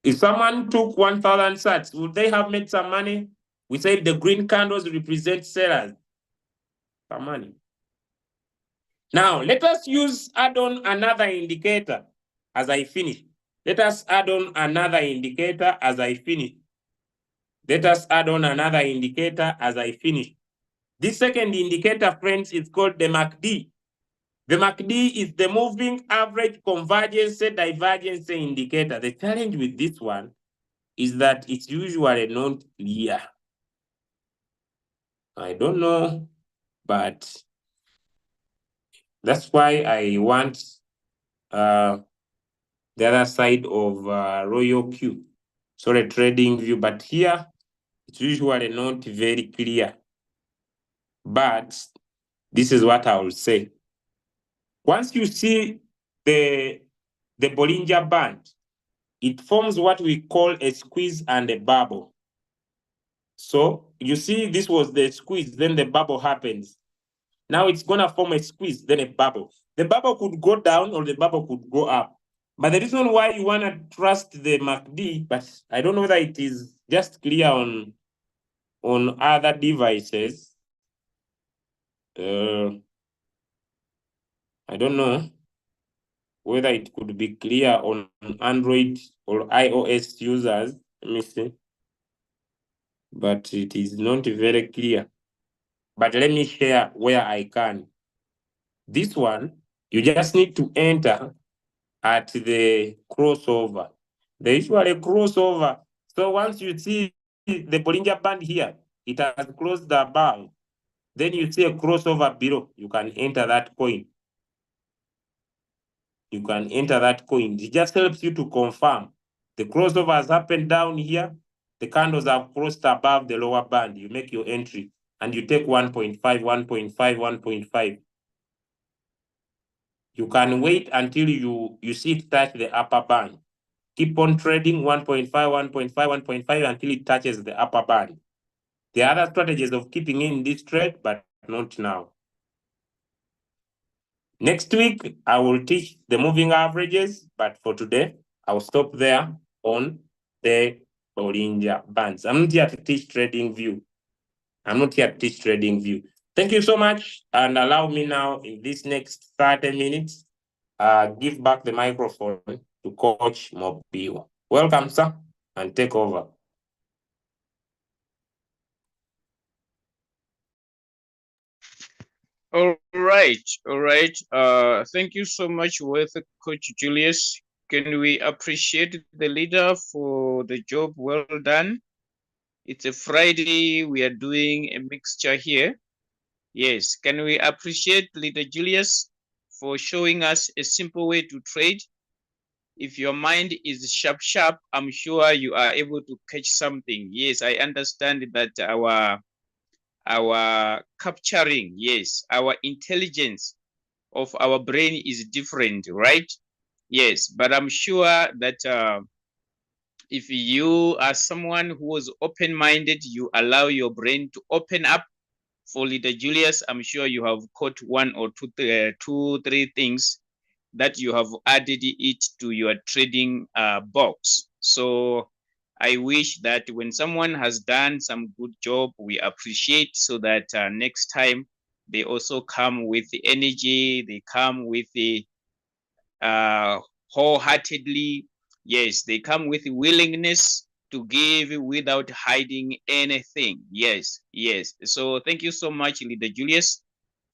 If someone took 1,000 sats, would they have made some money? We said the green candles represent sellers. Some money. Now, let us add on another indicator as I finish. Let us add on another indicator as I finish. Let us add on another indicator as I finish. This second indicator, friends, is called the MACD. The MACD is the moving average convergence divergence indicator. The challenge with this one is that it's usually not clear. I don't know, but that's why I want the other side of Royalq. Sorry, trading view, but here it's usually not very clear. But this is what I will say. Once you see the Bollinger Band, it forms what we call a squeeze and a bubble. So you see, this was the squeeze, then the bubble happens. Now it's gonna form a squeeze, then a bubble. The bubble could go down or the bubble could go up. But the reason why you wanna trust the MACD, but I don't know whether it is just clear on other devices. I don't know whether it could be clear on Android or iOS users. Let me see. But it is not very clear. But let me share where I can. This one, you just need to enter at the crossover. There is usually a crossover. So once you see the Bollinger Band here, it has closed above. Then you see a crossover below. You can enter that coin. You can enter that coin. It just helps you to confirm. The crossover has happened down here. The candles have crossed above the lower band. You make your entry and you take 1.5, 1.5, 1.5. You can wait until you see it touch the upper band. Keep on trading 1.5, 1.5, 1.5 until it touches the upper band. There are other strategies of keeping in this trade, but not now. Next week, I will teach the moving averages, but for today, I'll stop there on the Bollinger Bands. I'm not here to teach trading view. I'm not here to teach trading view. Thank you so much. And allow me now in this next 30 minutes, give back the microphone to Coach Mobio. Welcome, sir, and take over. All right. Thank you so much, Coach Julius. Can we appreciate the leader for the job well done? It's a Friday. We are doing a mixture here. Yes. Can we appreciate Leader Julius for showing us a simple way to trade? If your mind is sharp, I'm sure you are able to catch something. Yes, I understand that our capturing, yes, our intelligence of our brain is different, right? Yes, but I'm sure that if you are someone who is open-minded, you allow your brain to open up. For Leader Julius, I'm sure you have caught one or two, three things that you have added it to your trading box. So I wish that when someone has done some good job, we appreciate, so that next time they also come with the energy, they come with the wholeheartedly. Yes, they come with willingness to give without hiding anything. Yes. So thank you so much, Leader Julius,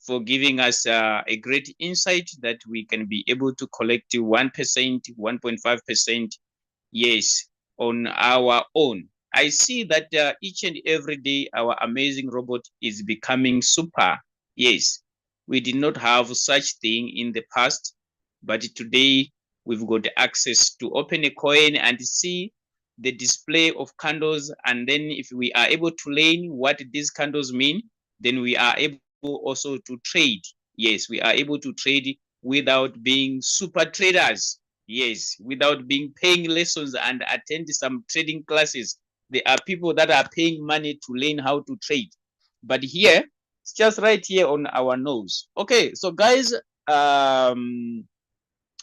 for giving us a great insight that we can be able to collect 1%, 1.5%, yes, on our own. I see that each and every day our amazing robot is becoming super. Yes, we did not have such thing in the past, but today we've got access to open a coin and see the display of candles, and then if we are able to learn what these candles mean, then we are able also to trade. Yes, we are able to trade without being super traders. Yes, without being paying lessons and attend some trading classes. There are people that are paying money to learn how to trade. But here, it's just right here on our nose. Okay, so guys,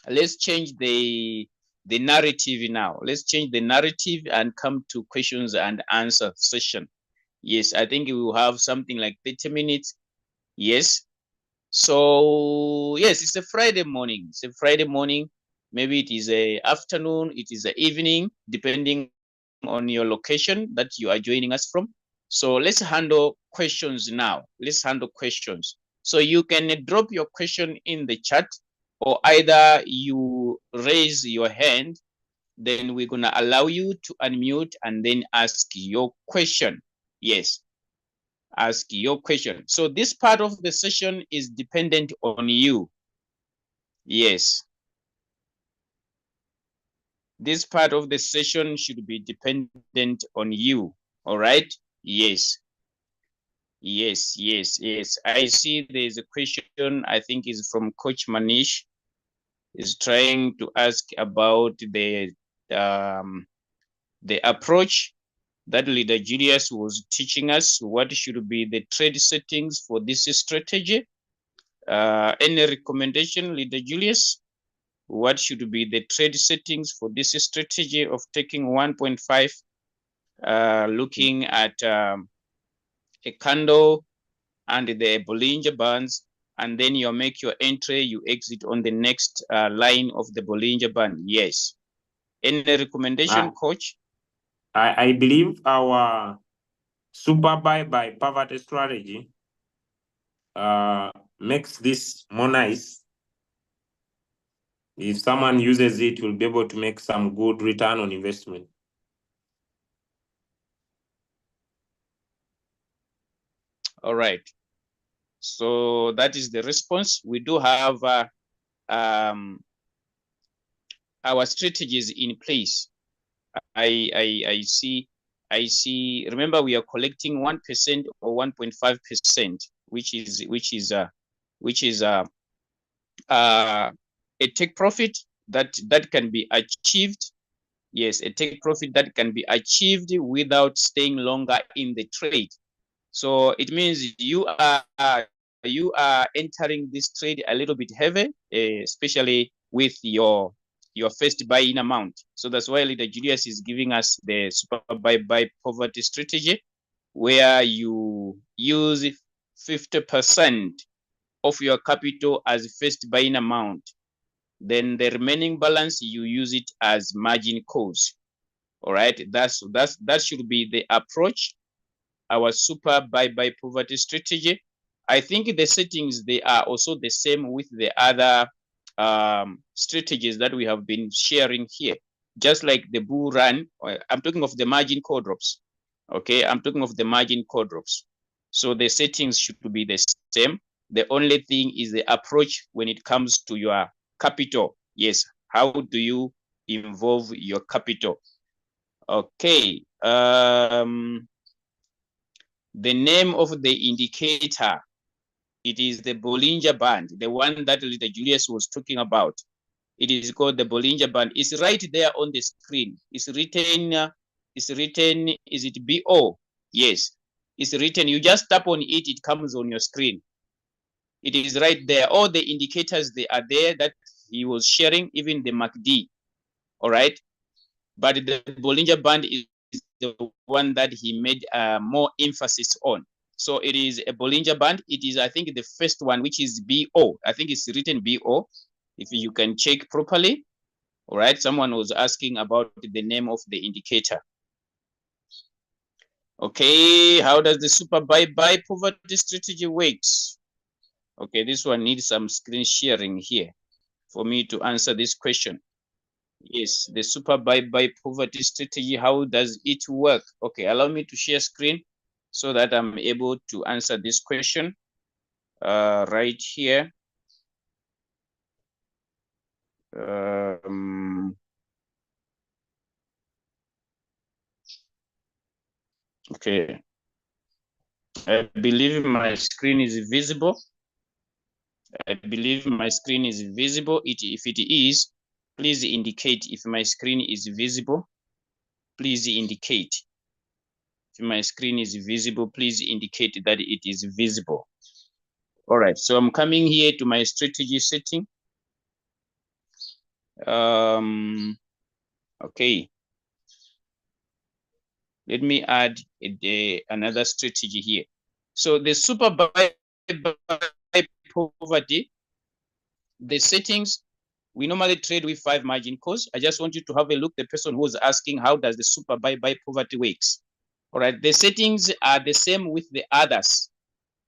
let's change the narrative now. Let's change the narrative and come to questions and answer session. Yes, I think we will have something like 30 minutes. Yes. So yes, it's a Friday morning. It's a Friday morning. Maybe it is a afternoon, it is a evening, depending on your location that you are joining us from. So let's handle questions now. Let's handle questions. So you can drop your question in the chat, or either you raise your hand, then we're gonna allow you to unmute and then ask your question. Yes, ask your question. So this part of the session is dependent on you. Yes. This part of the session should be dependent on you. All right. Yes. I see there's a question, I think is from Coach Manish, is trying to ask about the approach that Leader Julius was teaching us. What should be the trade settings for this strategy? Any recommendation, Leader Julius? What should be the trade settings for this strategy of taking 1.5, looking at a candle and the Bollinger Bands, and then you make your entry, you exit on the next line of the Bollinger Band? Yes. Any recommendation, Coach? I believe our super buy by poverty strategy makes this more nice. If someone uses it, will be able to make some good return on investment. All right. So that is the response. We do have our strategies in place. I see. Remember, we are collecting 1% or 1.5%, which is a take profit that can be achieved. Yes, a take profit that can be achieved without staying longer in the trade. So it means you are entering this trade a little bit heavy, especially with your your first buy-in amount. So that's why Leader Julius is giving us the super buy poverty strategy, where you use 50% of your capital as first buy-in amount. Then the remaining balance, you use it as margin calls. All right, that should be the approach. Our super buy poverty strategy. I think the settings, they are also the same with the other strategies that we have been sharing here. Just like the bull run, I'm talking of the margin call drops. Okay, I'm talking of the margin call drops. So the settings should be the same. The only thing is the approach when it comes to your capital. Yes, how do you involve your capital? Okay. The name of the indicator, it is the Bollinger Band, the one that Leader Julius was talking about. It is called the Bollinger Band. It's right there on the screen. It's written, is it BO? Yes, it's written. You just tap on it, it comes on your screen. It is right there. All the indicators, they are there that he was sharing, even the MACD. All right. But the Bollinger Band is the one that he made more emphasis on. So it is a Bollinger Band. It is, I think, the first one, which is BO. I think it's written BO. If you can check properly. All right. Someone was asking about the name of the indicator. Okay. How does the super buy poverty strategy works? Okay. This one needs some screen sharing here for me to answer this question. Yes, the super buy poverty strategy, how does it work? Okay, allow me to share screen so that I'm able to answer this question right here. Okay, I believe my screen is visible. I believe my screen is visible. If it is, please indicate if my screen is visible. Please indicate. If my screen is visible, please indicate that it is visible. All right, so I'm coming here to my strategy setting. Okay. Let me add another strategy here. So the super buy poverty, the settings, we normally trade with 5 margin calls. I just want you to have a look. The person who was asking, how does the super buy poverty works? All right, the settings are the same with the others.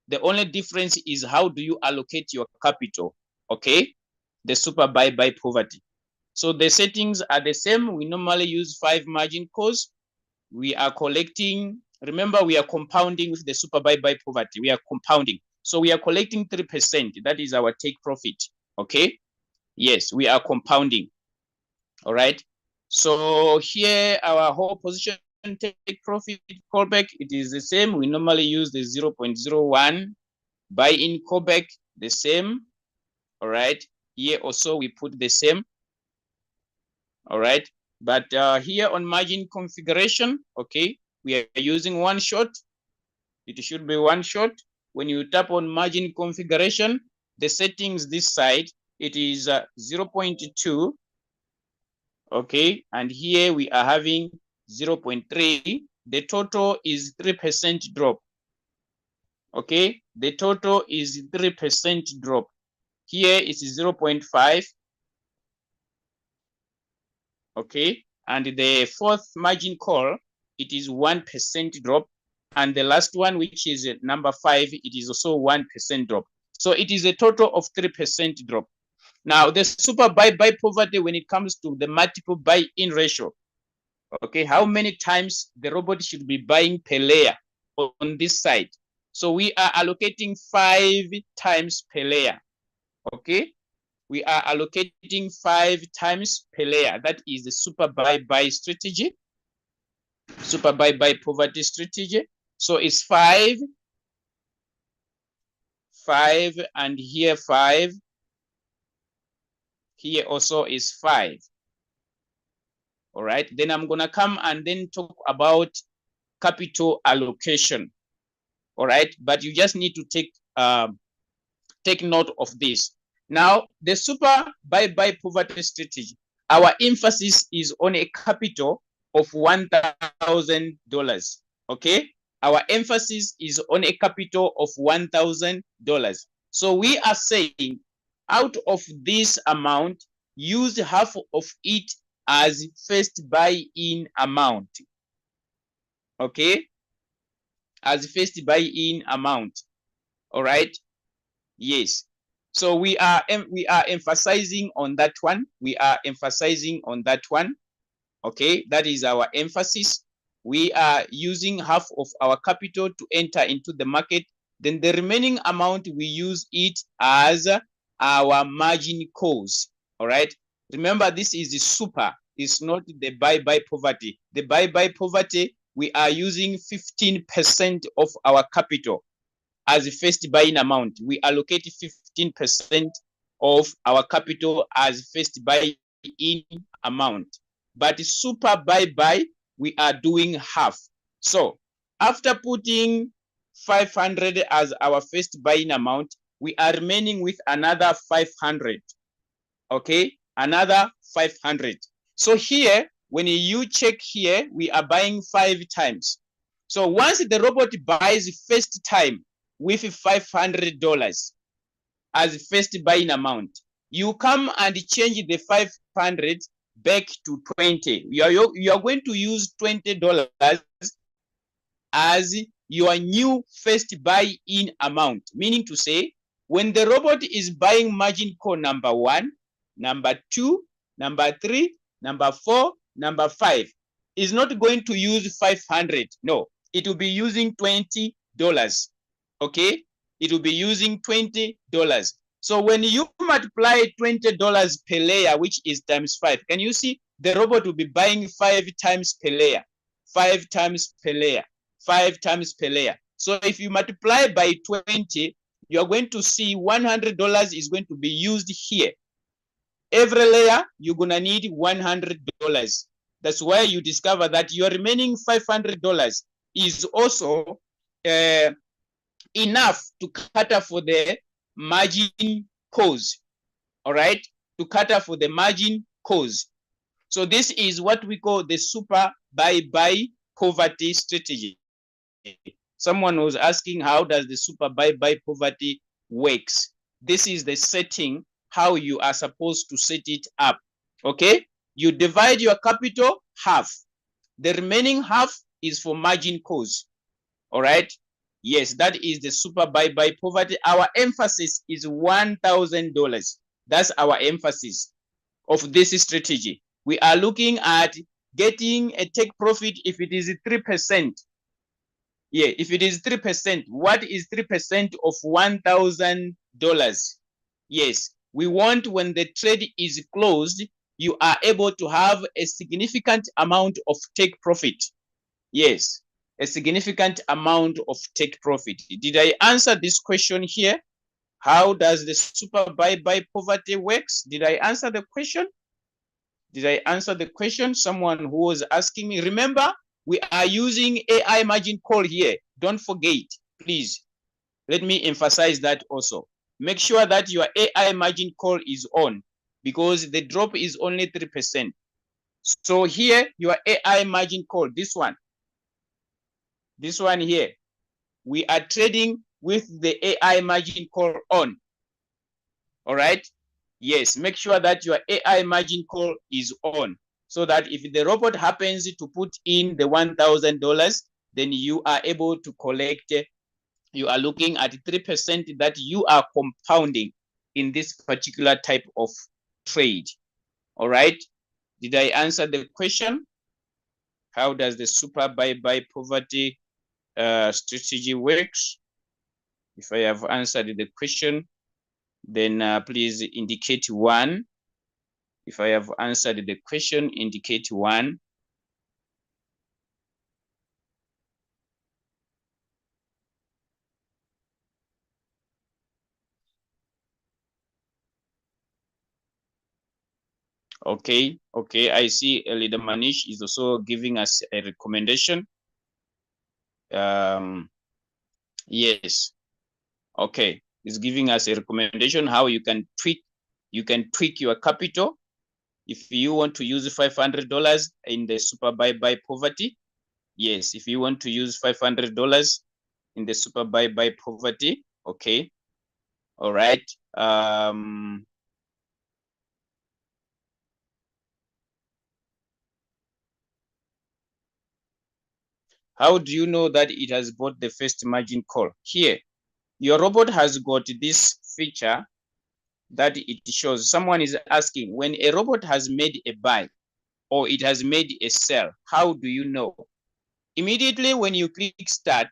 The only difference is how do you allocate your capital, okay? The super buy poverty. So the settings are the same. We normally use 5 margin calls. We are collecting, remember, we are compounding with the super buy poverty. We are compounding. So we are collecting 3%. That is our take profit, okay? Yes, we are compounding, all right? So here, our whole position take profit callback, it is the same. We normally use the 0.01 buy-in callback, the same, all right? Here also, we put the same, all right? But here on margin configuration, okay, we are using one shot. It should be one shot. When you tap on margin configuration, the settings this side, it is 0.2, okay, and here we are having 0.3. The total is 3% drop, okay? The total is 3% drop. Here is 0.5, okay? And the fourth margin call, it is 1% drop. And the last one, which is number 5, it is also 1% drop. So it is a total of 3% drop. Now, the super buy poverty, when it comes to the multiple buy-in ratio, okay, how many times the robot should be buying per layer on this side? So we are allocating 5 times per layer, okay? We are allocating 5 times per layer. That is the super buy strategy, super buy poverty strategy. So it's 5, and here 5. Here also is 5. All right. Then I'm gonna come and then talk about capital allocation. All right. But you just need to take note of this. Now, the super buy poverty strategy. our emphasis is on a capital of $1,000. Okay, our emphasis is on a capital of $1,000. So we are saying out of this amount, use half of it as first buy-in amount. Okay, as first buy-in amount. All right. Yes. So we are emphasizing on that one. We are emphasizing on that one. Okay, that is our emphasis. We are using half of our capital to enter into the market. Then the remaining amount, we use it as our margin calls. All right. Remember, this is the super. It's not the buy poverty. The buy poverty, we are using 15% of our capital as the first buying amount. We allocate 15% of our capital as first buy-in amount. But super buy, we are doing half. So after putting 500 as our first buying amount, we are remaining with another 500. Okay, another 500. So here, when you check here, we are buying 5 times. So once the robot buys first time with $500 as first buying amount, you come and change the 500 back to 20. You are going to use $20 as your new first buy-in amount, meaning to say, when the robot is buying margin call number 1, number 2, number 3, number 4, number 5, is not going to use 500. No, it will be using $20. Okay, it will be using $20. So when you multiply $20 per layer, which is times 5, can you see the robot will be buying 5 times per layer, 5 times per layer, 5 times per layer. So if you multiply by 20, you are going to see $100 is going to be used here. Every layer, you're going to need $100. That's why you discover that your remaining $500 is also enough to cater for the margin calls. All right, to cater for the margin calls. So this is what we call the super buy poverty strategy. Someone was asking, how does the super buy poverty works? This is the setting, how you are supposed to set it up. Okay, you divide your capital half. The remaining half is for margin calls. All right. Yes, that is the super buy poverty. Our emphasis is $1,000. That's our emphasis of this strategy. We are looking at getting a take profit if it is 3%. Yeah, if it is 3%, what is 3% of $1,000? Yes, we want when the trade is closed, you are able to have a significant amount of take profit. Yes, a significant amount of take profit. Did I answer this question here? How does the super buy poverty works? Did I answer the question? Did I answer the question? Someone who was asking me. Remember, we are using AI margin call here. Don't forget, please. Let me emphasize that also. Make sure that your AI margin call is on because the drop is only 3%. So here, your AI margin call, this one here, we are trading with the AI margin call on. All right. Yes, make sure that your AI margin call is on so that if the robot happens to put in the $1,000, then you are able to collect. You are looking at 3% that you are compounding in this particular type of trade. All right. Did I answer the question? How does the super buy poverty strategy works? If I have answered the question, then please indicate 1. If I have answered the question, indicate 1. Okay, I see Leader Manish is also giving us a recommendation. Yes, okay, he's giving us a recommendation how you can tweak your capital. If you want to use $500 in the super buy poverty, yes, if you want to use $500 in the super buy poverty, okay. All right. How do you know that it has bought the first margin call? Here, your robot has got this feature that it shows. Someone is asking, when a robot has made a buy or it has made a sell, how do you know? Immediately when you click start,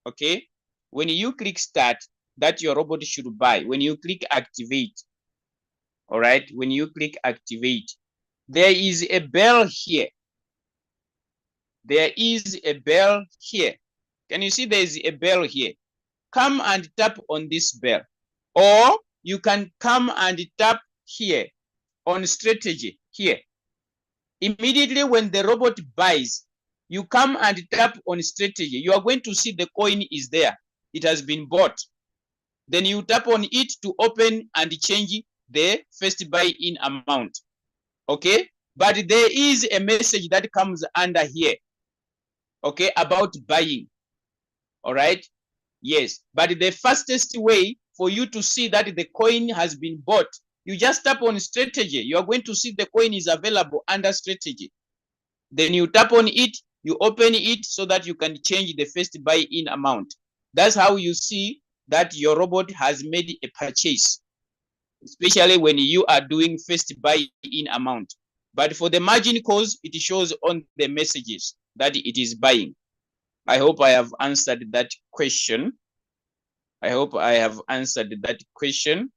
okay, when you click start, that your robot should buy. When you click activate, all right, when you click activate, there is a bell here. There is a bell here. Can you see there is a bell here? Come and tap on this bell. Or you can come and tap here on strategy here. Immediately when the robot buys, you come and tap on strategy. You are going to see the coin is there. It has been bought. Then you tap on it to open and change the first buy-in amount. Okay? But there is a message that comes under here. Okay, about buying. All right. Yes, but the fastest way for you to see that the coin has been bought, you just tap on strategy. You are going to see the coin is available under strategy. Then you tap on it, you open it so that you can change the first buy-in amount. That's how you see that your robot has made a purchase, especially when you are doing first buy-in amount. But for the margin calls, it shows on the messages that it is buying. I hope I have answered that question. I hope I have answered that question.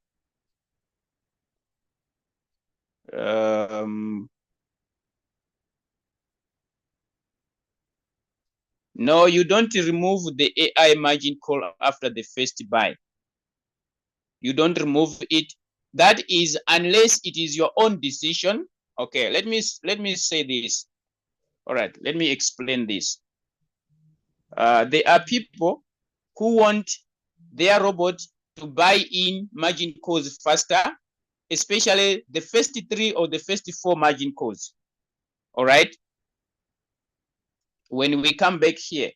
No, you don't remove the AI margin call after the first buy. You don't remove it. That is unless it is your own decision. Okay, let me say this. All right, let me explain this. There are people who want their robot to buy in margin calls faster, especially the first 3 or the first 4 margin calls. All right. When we come back here,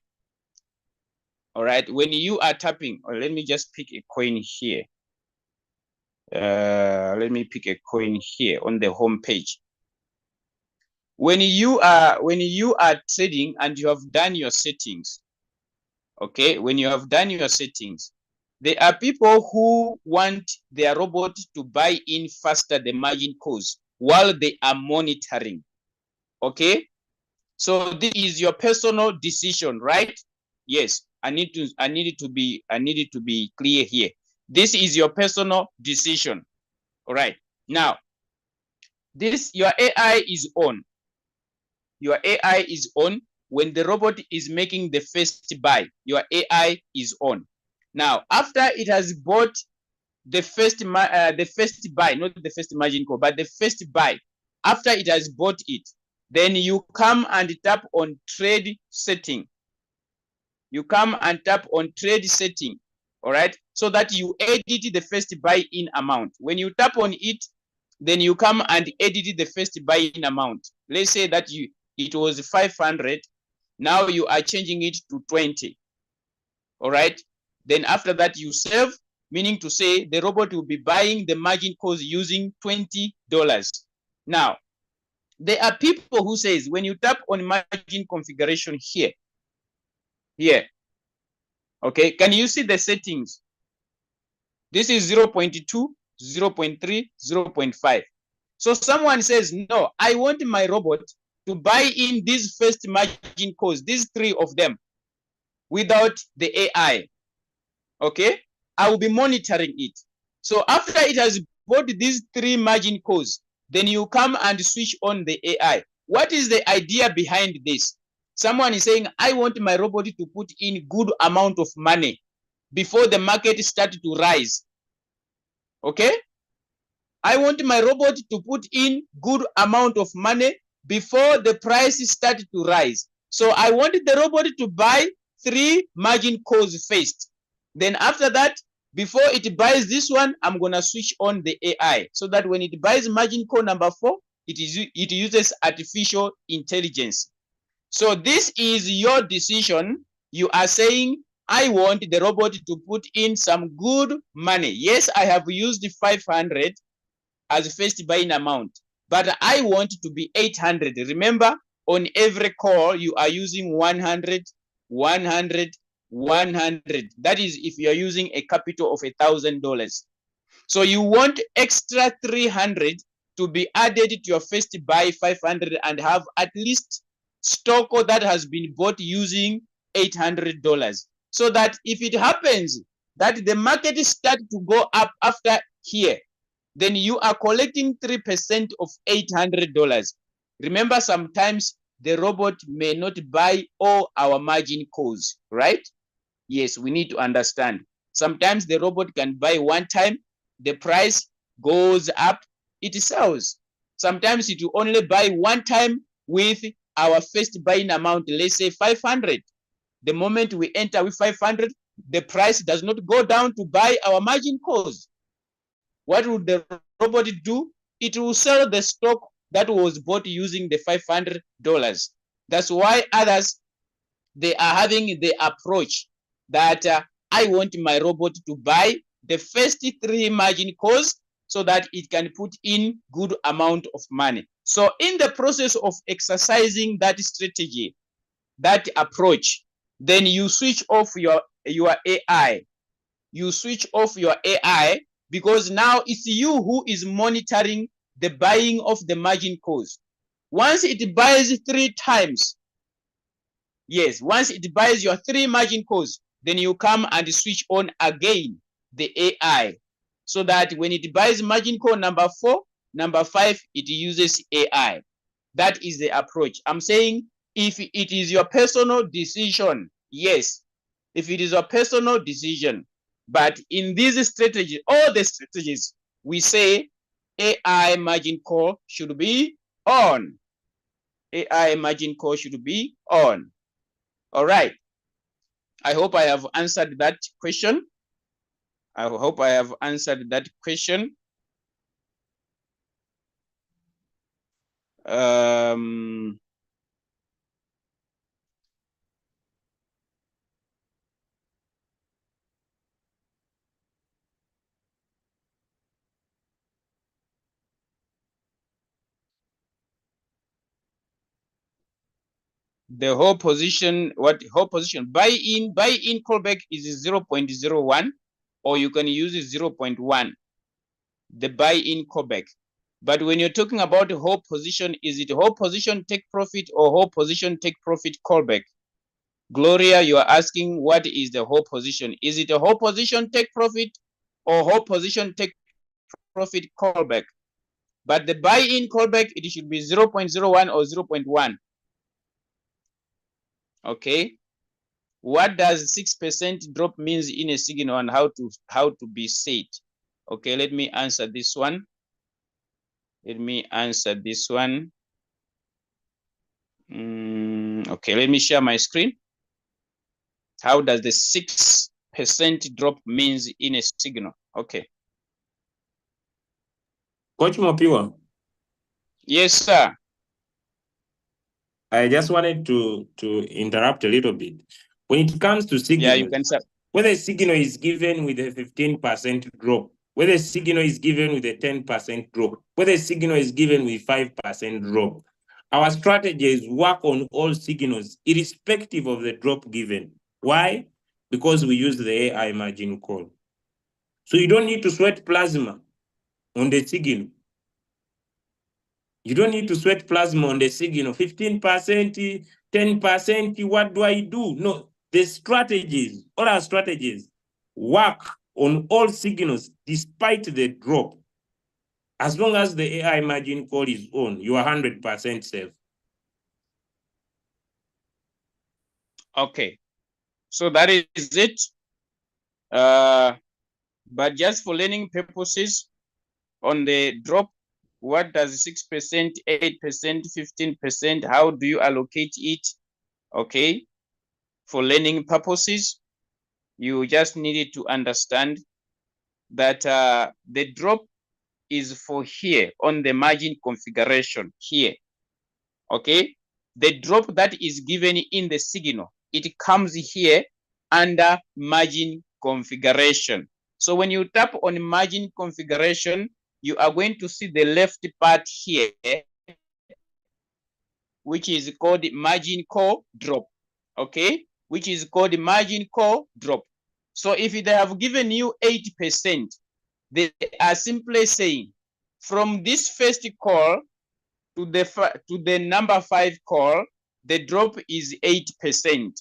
all right, when you are tapping, or let me just pick a coin here. Let me pick a coin here on the home page. When you are trading and you have done your settings, okay, when you have done your settings, there are people who want their robot to buy in faster the margin calls while they are monitoring. Okay, so this is your personal decision, right? Yes, I need it to be clear here. This is your personal decision. All right. Now, your AI is on. Your AI is on when the robot is making the first buy. Your AI is on. Now, after it has bought the first buy, not the first margin call, but the first buy, after it has bought it, then you come and tap on trade setting. You come and tap on trade setting, all right, so that you edit the first buy-in amount. When you tap on it, then you come and edit the first buy-in amount. Let's say that it was 500. Now you are changing it to 20. All right. Then after that, you save, meaning to say the robot will be buying the margin calls using $20. Now, there are people who says when you tap on margin configuration here, okay, can you see the settings? This is 0.2, 0.3, 0.5. So someone says, no, I want my robot to buy in these first margin calls, these 3 of them, without the AI. Okay, I will be monitoring it. So after it has bought these 3 margin calls, then you come and switch on the AI. What is the idea behind this? Someone is saying, I want my robot to put in good amount of money before the market starts to rise. Okay, I want my robot to put in good amount of money before the price starts to rise. So I want the robot to buy 3 margin calls first. Then after that, before it buys this one, I'm going to switch on the AI so that when it buys margin call number 4, it uses artificial intelligence. So this is your decision. You are saying, I want the robot to put in some good money. Yes, I have used 500 as first buying amount, but I want to be 800. Remember, on every call, you are using 100, 100, 100. That is if you are using a capital of $1,000. So you want extra 300 to be added to your first buy 500 and have at least stock that has been bought using $800. So that if it happens that the market start to go up after here, then you are collecting 3% of $800. Remember, sometimes the robot may not buy all our margin calls, right? Yes, we need to understand. Sometimes the robot can buy one time, the price goes up, it sells. Sometimes it will only buy one time with our first buying amount, let's say 500. The moment we enter with 500, the price does not go down to buy our margin calls. What would the robot do? It will sell the stock that was bought using the $500. That's why others, they are having the approach that I want my robot to buy the first 3 margin calls so that it can put in good amount of money. So in the process of exercising that strategy, that approach, then you switch off your AI. You switch off your AI because now it's you who is monitoring the buying of the margin calls. Once it buys 3 times, yes, once it buys your 3 margin calls, then you come and switch on again the AI so that when it buys margin call number 4, number 5, it uses AI. That is the approach. I'm saying if it is your personal decision, yes, if it is your personal decision, but in this strategy, all the strategies, we say AI margin call should be on. AI margin call should be on. All right. I hope I have answered that question. I hope I have answered that question. The whole position, what whole position? Buy in callback is 0.01, or you can use 0.1, the buy in callback. But when you're talking about the whole position, is it whole position take profit or whole position take profit callback? Gloria, you are asking what is the whole position? Is it a whole position take profit or whole position take profit callback? But the buy in callback, it should be 0.01 or 0.1. Okay. What does 6% drop means in a signal and how to be said? Okay, let me answer this one. Let me answer this one. Okay, let me share my screen. How does the 6% drop means in a signal? Okay. Coach Mopiwa, Yes, sir. I just wanted to interrupt a little bit. When it comes to signals, Yeah, you can, sir. whether a signal is given with a 15% drop, whether a signal is given with a 10% drop, whether a signal is given with 5% drop, our strategy is work on all signals irrespective of the drop given. Why? Because we use the AI margin call. So you don't need to sweat plasma on the signal. You don't need to sweat plasma on the signal. 15%, 10%, what do I do? No, the strategies, all our strategies work on all signals despite the drop. As long as the AI margin call is on, you are 100% safe. Okay. So that is it. But just for learning purposes, on the drop, what does 6%, 8%, 15%, how do you allocate it? Okay. For learning purposes, you just needed to understand that the drop is for here on the margin configuration here. Okay, the drop that is given in the signal, it comes here under margin configuration. So when you tap on margin configuration, you are going to see the left part here, which is called margin call drop. Okay, which is called margin call drop. So if they have given you 8%, they are simply saying from this first call to the number 5 call, the drop is 8%.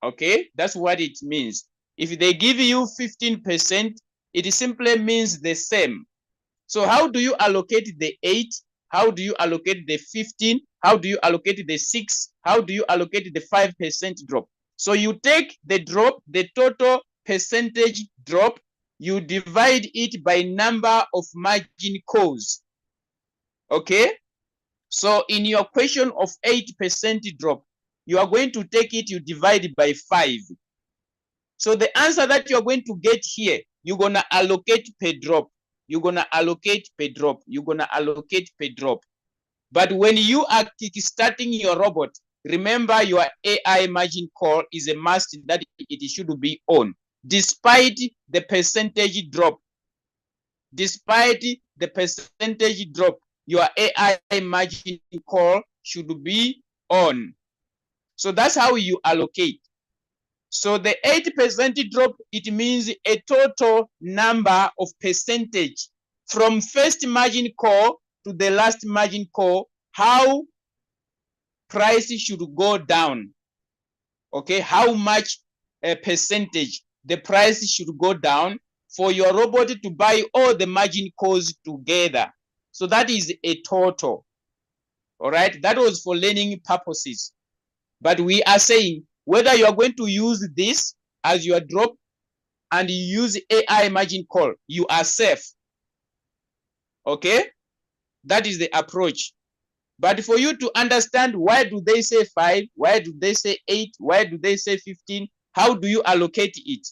Okay, that's what it means. If they give you 15%, it simply means the same. So how do you allocate the 8? How do you allocate the 15? How do you allocate the 6? How do you allocate the 5% drop? So you take the drop, the total percentage drop, you divide it by number of margin calls. Okay, so in your question of 8% drop, you are going to take it, you divide by 5. So the answer that you're going to get here, you're going to allocate per drop. You're going to allocate per drop. You're going to allocate per drop. But when you are kickstarting your robot, remember your AI margin call is a must that it should be on. Despite the percentage drop, your AI margin call should be on. So that's how you allocate. So the 8% drop, it means a total number of percentage from first margin call to the last margin call, how price should go down. Okay, how much percentage the price should go down for your robot to buy all the margin calls together. So that is a total. All right, that was for learning purposes. But we are saying whether you are going to use this as your drop and you use AI margin call, you are safe. Okay, that is the approach. But for you to understand why do they say 5, why do they say 8, why do they say 15, how do you allocate it?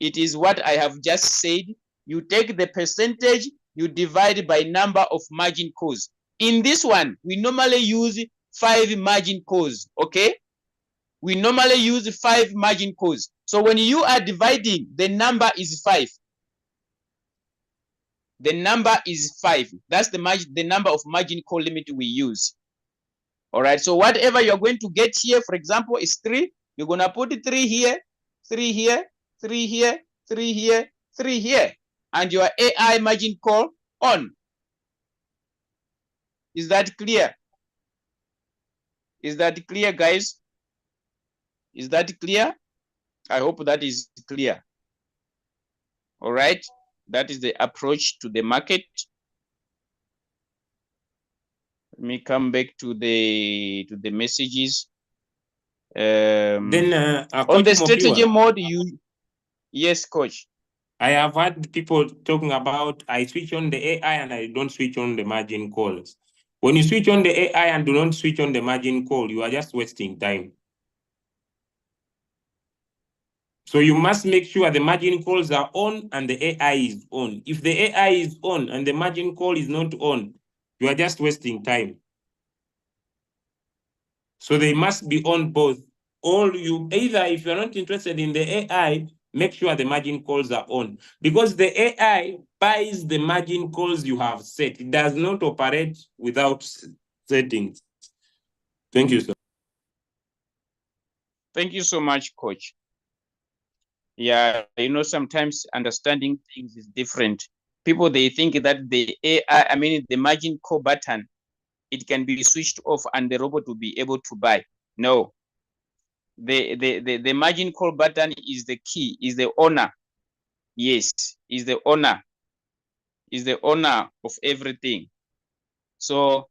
It is what I have just said. You take the percentage, you divide by number of margin calls. In this one, we normally use 5 margin calls. Okay, we normally use 5 margin calls. So when you are dividing, the number is 5. The number is 5. That's the number of margin call limit we use. All right, so whatever you're going to get here, for example, is 3. You're going to put 3 here, 3 here, 3 here, 3 here, 3 here, and your AI margin call on. Is that clear? Is that clear, guys? Is that clear? I hope that is clear. All right, that is the approach to the market. Let me come back to the messages. Then On the Coach strategy Mopiwa, mode, yes, coach. I have had people talking about I switch on the AI and I don't switch on the margin calls. When you switch on the AI and do not switch on the margin call, you are just wasting time. So you must make sure the margin calls are on and the AI is on. If the AI is on and the margin call is not on, you are just wasting time. So they must be on both. Or you either, if you're not interested in the AI, make sure the margin calls are on. Because the AI buys the margin calls you have set. It does not operate without settings. Thank you, sir. Thank you so much, coach. Yeah, you know, sometimes understanding things is different. People, they think that the AI, the margin call button, it can be switched off and the robot will be able to buy. No. The margin call button is the key, is the owner. Yes, is the owner. Is the owner of everything. So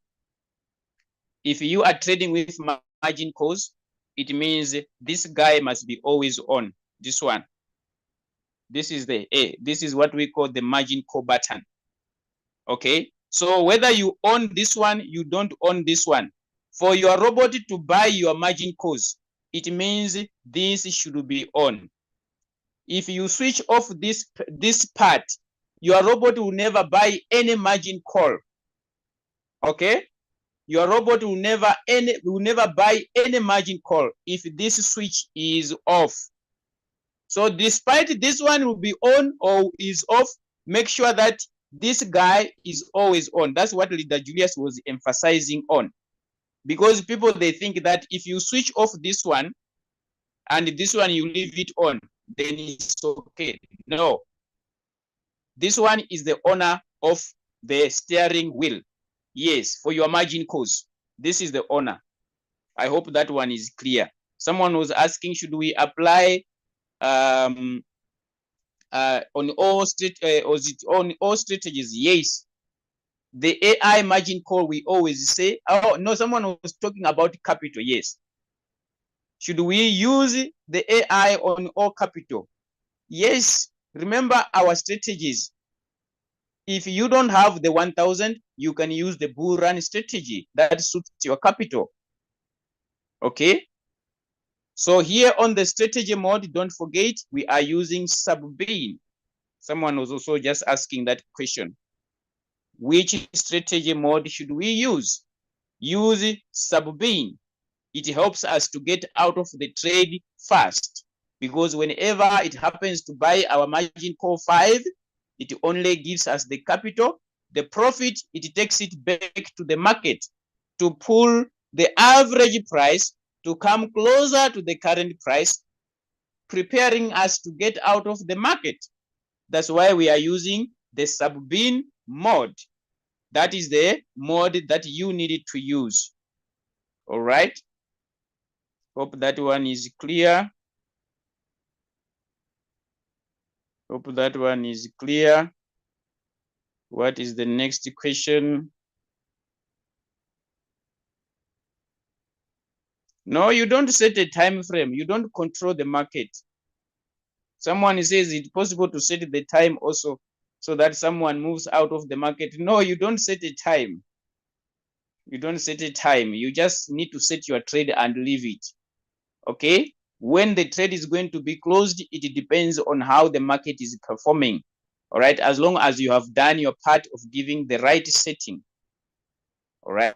if you are trading with margin calls, it means this guy must be always on. This one. This is the A. This is what we call the margin call button. Okay. So whether you own this one, you don't own this one. For your robot to buy your margin calls, it means this should be on. If you switch off this part, your robot will never buy any margin call. Okay, your robot will never buy any margin call if this switch is off. So despite this one will be on or is off, make sure that this guy is always on. That's what Leader Julius was emphasizing on. Because people, they think that if you switch off this one and this one you leave it on, then it's okay. No. This one is the owner of the steering wheel. Yes, for your margin calls. This is the owner. I hope that one is clear. Someone was asking, should we apply on all strategies? Yes. The AI margin call, we always say, oh no, someone was talking about capital. Yes. Should we use the AI on all capital? Yes. Remember our strategies. If you don't have the 1,000, you can use the bull run strategy that suits your capital. Okay. So here on the strategy mode, don't forget we are using sub-bin. Someone was also just asking that question. Which strategy mode should we use? Use sub-bin. It helps us to get out of the trade fast, because whenever it happens to buy our margin call 5, it only gives us the capital. The profit, it takes it back to the market to pull the average price to come closer to the current price, preparing us to get out of the market. That's why we are using the sub-bin mode. That is the mode that you needed to use. All right. Hope that one is clear. Hope that one is clear. What is the next question? No, you don't set a time frame. You don't control the market. Someone says it's possible to set the time also so that someone moves out of the market. No, you don't set a time. You don't set a time. You just need to set your trade and leave it. Okay? When the trade is going to be closed, it depends on how the market is performing. All right? As long as you have done your part of giving the right setting. All right?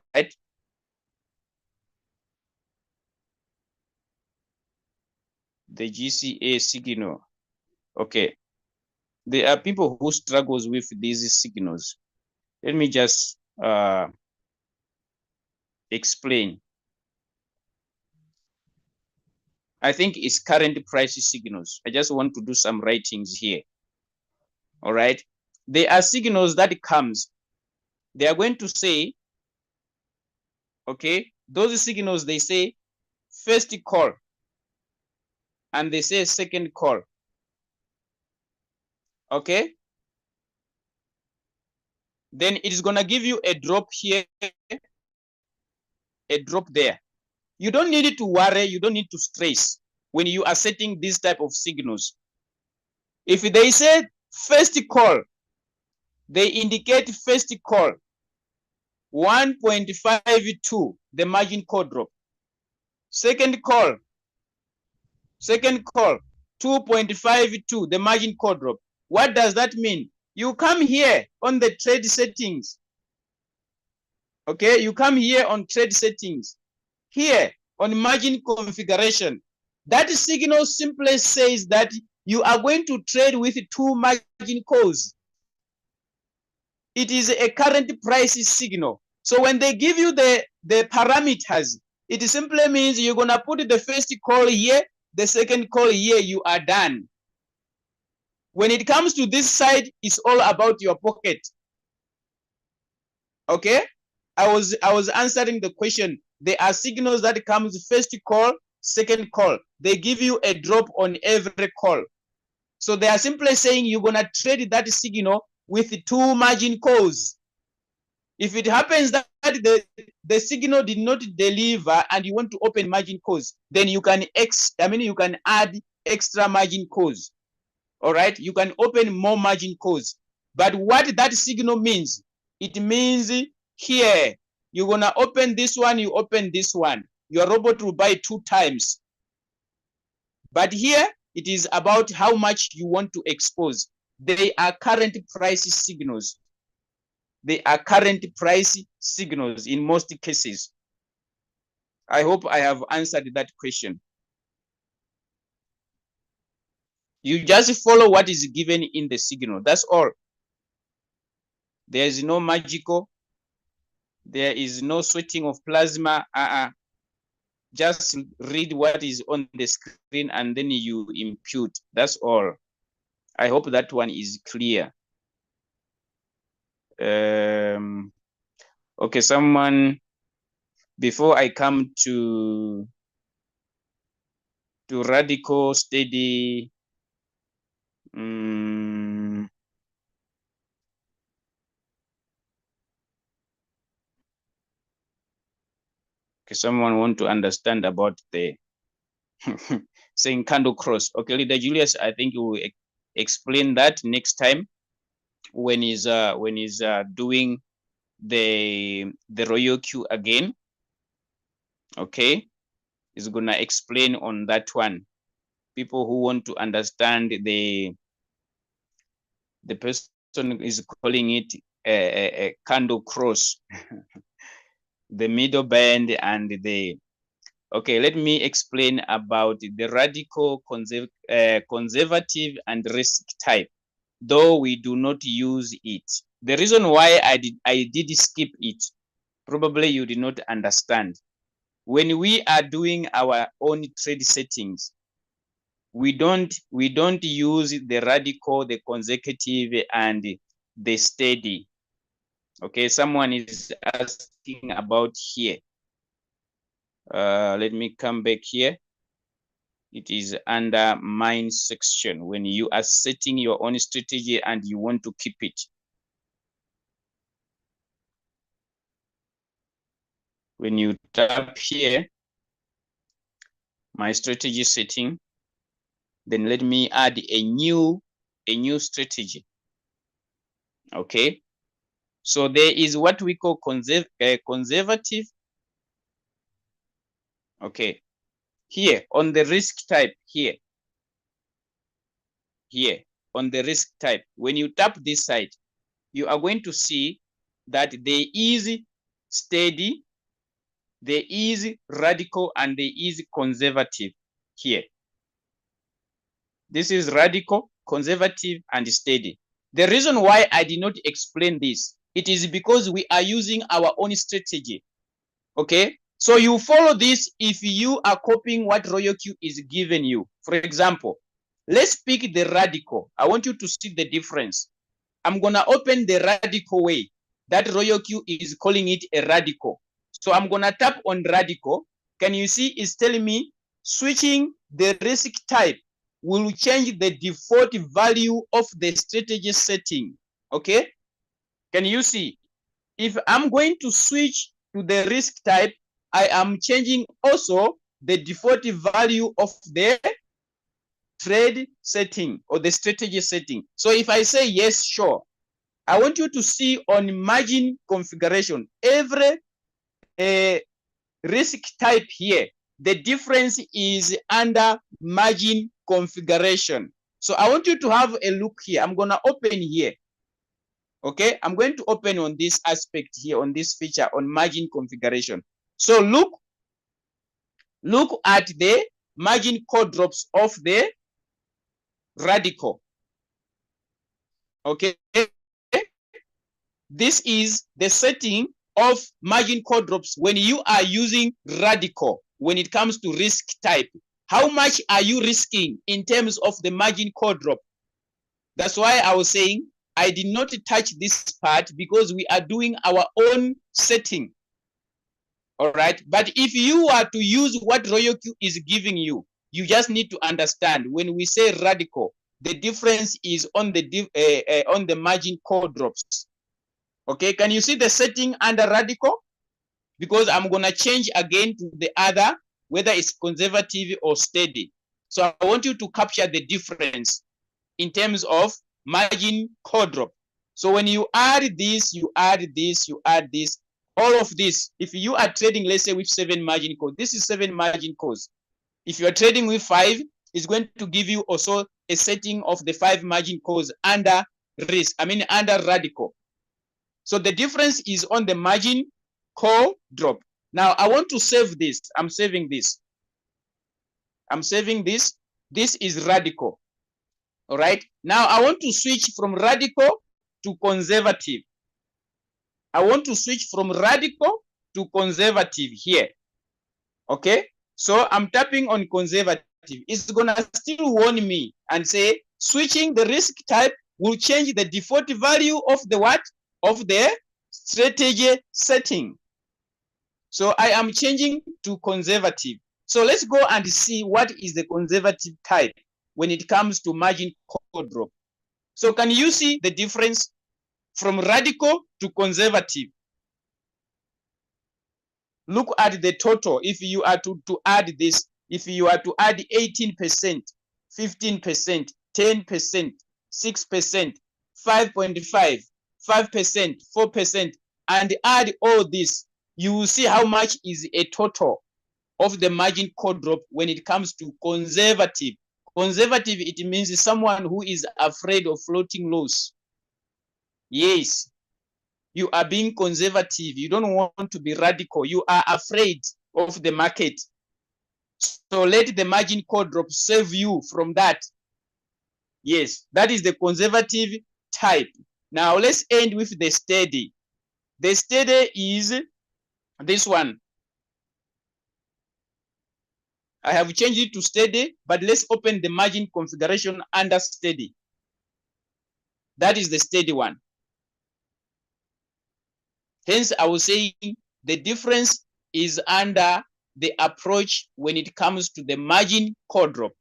The GCA signal. Okay. There are people who struggles with these signals. Let me just explain. I think it's current price signals. I just want to do some writings here. All right. There are signals that comes. They are going to say, okay, those signals, they say first call and they say second call. Okay. Then it is going to give you a drop here, a drop there. You don't need to worry. You don't need to stress when you are setting this type of signals. If they say first call, they indicate first call 1.52, the margin call drop. Second call 2.52, the margin call drop. What does that mean? You come here on the trade settings. Okay, you come here on trade settings. Here on margin configuration, that signal simply says that you are going to trade with 2 margin calls. It is a current price signal. So when they give you the parameters, it simply means you're going to put the first call here, the second call here, you are done. When it comes to this side, it's all about your pocket. Okay? I was answering the question. There are signals that comes first call, second call. They give you a drop on every call. So they are simply saying you're going to trade that signal with 2 margin calls. If it happens that the signal did not deliver and you want to open margin calls, then you can you can add extra margin calls. All right, you can open more margin calls. But what that signal means, it means here you're gonna open this one, you open this one. Your robot will buy 2 times. But here it is about how much you want to expose. They are current price signals. They are current price signals in most cases. I hope I have answered that question. You just follow what is given in the signal. That's all. There is no magical. There is no switching of plasma. Just read what is on the screen and then you impute. That's all. I hope that one is clear. Okay, someone, before I come to radical steady, okay, someone want to understand about the saying candle cross. Okay, Leader Julius, I think you will explain that next time when he's doing the Royalq again. Okay, he's gonna explain on that one. People who want to understand the person is calling it a candle cross, the middle band and the. Okay, let me explain about the radical conservative and risk type, though we do not use it. The reason why I did skip it, probably you did not understand. When we are doing our own trade settings, we don't use the radical, the consecutive, and the steady. Okay, someone is asking about here. Let me come back here. It is under mine section when you are setting your own strategy and you want to keep it. When you tap here, my strategy setting, then let me add a new strategy. Okay, so there is what we call conservative. Okay, here on the risk type, here on the risk type, when you tap this side, you are going to see that there is steady, there is radical, and there is conservative here. This is radical, conservative, and steady. The reason why I did not explain this, it is because we are using our own strategy. Okay, so you follow this if you are copying what Royalq is giving you. For example, let's pick the radical. I want you to see the difference. I'm gonna open the radical way that Royalq is calling it a radical. So I'm gonna tap on radical. Can you see it's telling me switching the risk type will change the default value of the strategy setting. Okay, can you see? If I'm going to switch to the risk type, I am changing also the default value of the trade setting or the strategy setting. So if I say yes, sure, I want you to see on margin configuration, every risk type here, the difference is under margin configuration. So I want you to have a look here. I'm gonna open here. Okay, I'm going to open on this aspect here, on this feature, on margin configuration. So look at the margin code drops of the radical. Okay, this is the setting of margin code drops when you are using radical. When it comes to risk type, how much are you risking in terms of the margin code drop? That's why I was saying I did not touch this part because we are doing our own setting. All right, but if you are to use what Royalq is giving you, you just need to understand when we say radical, the difference is on the margin code drops. Okay, can you see the setting under radical? Because I'm gonna change again to the other, whether it's conservative or steady. So I want you to capture the difference in terms of margin code drop. So when you add this, you add this, you add this, all of this. If you are trading, let's say with 7 margin codes, this is 7 margin codes. If you are trading with 5, is going to give you also a setting of the 5 margin calls under risk, under radical. So the difference is on the margin call drop. Now I want to save this. I'm saving this. This is radical. All right. Now I want to switch from radical to conservative. I want to switch from radical to conservative here. Okay. So I'm tapping on conservative. It's gonna still warn me and say switching the risk type will change the default value of the what? Of the strategy setting. So I am changing to conservative. So let's go and see what is the conservative type when it comes to margin call drop. So can you see the difference from radical to conservative? Look at the total. If you are to add this, if you are to add 18%, 15%, 10%, 6%, 5.5, 5%, 4%, and add all this, you will see how much is a total of the margin call drop when it comes to conservative. Conservative, it means someone who is afraid of floating loss. Yes, you are being conservative. You don't want to be radical. You are afraid of the market. So let the margin call drop save you from that. Yes, that is the conservative type. Now let's end with the steady. The steady is this one. I have changed it to steady, but let's open the margin configuration under steady. That is the steady one. Hence, I was saying the difference is under the approach when it comes to the margin call drop.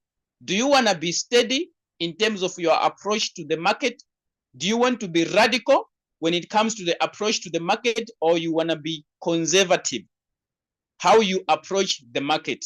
Do you want to be steady in terms of your approach to the market? Do you want to be radical when it comes to the approach to the market, or you want to be conservative? How you approach the market.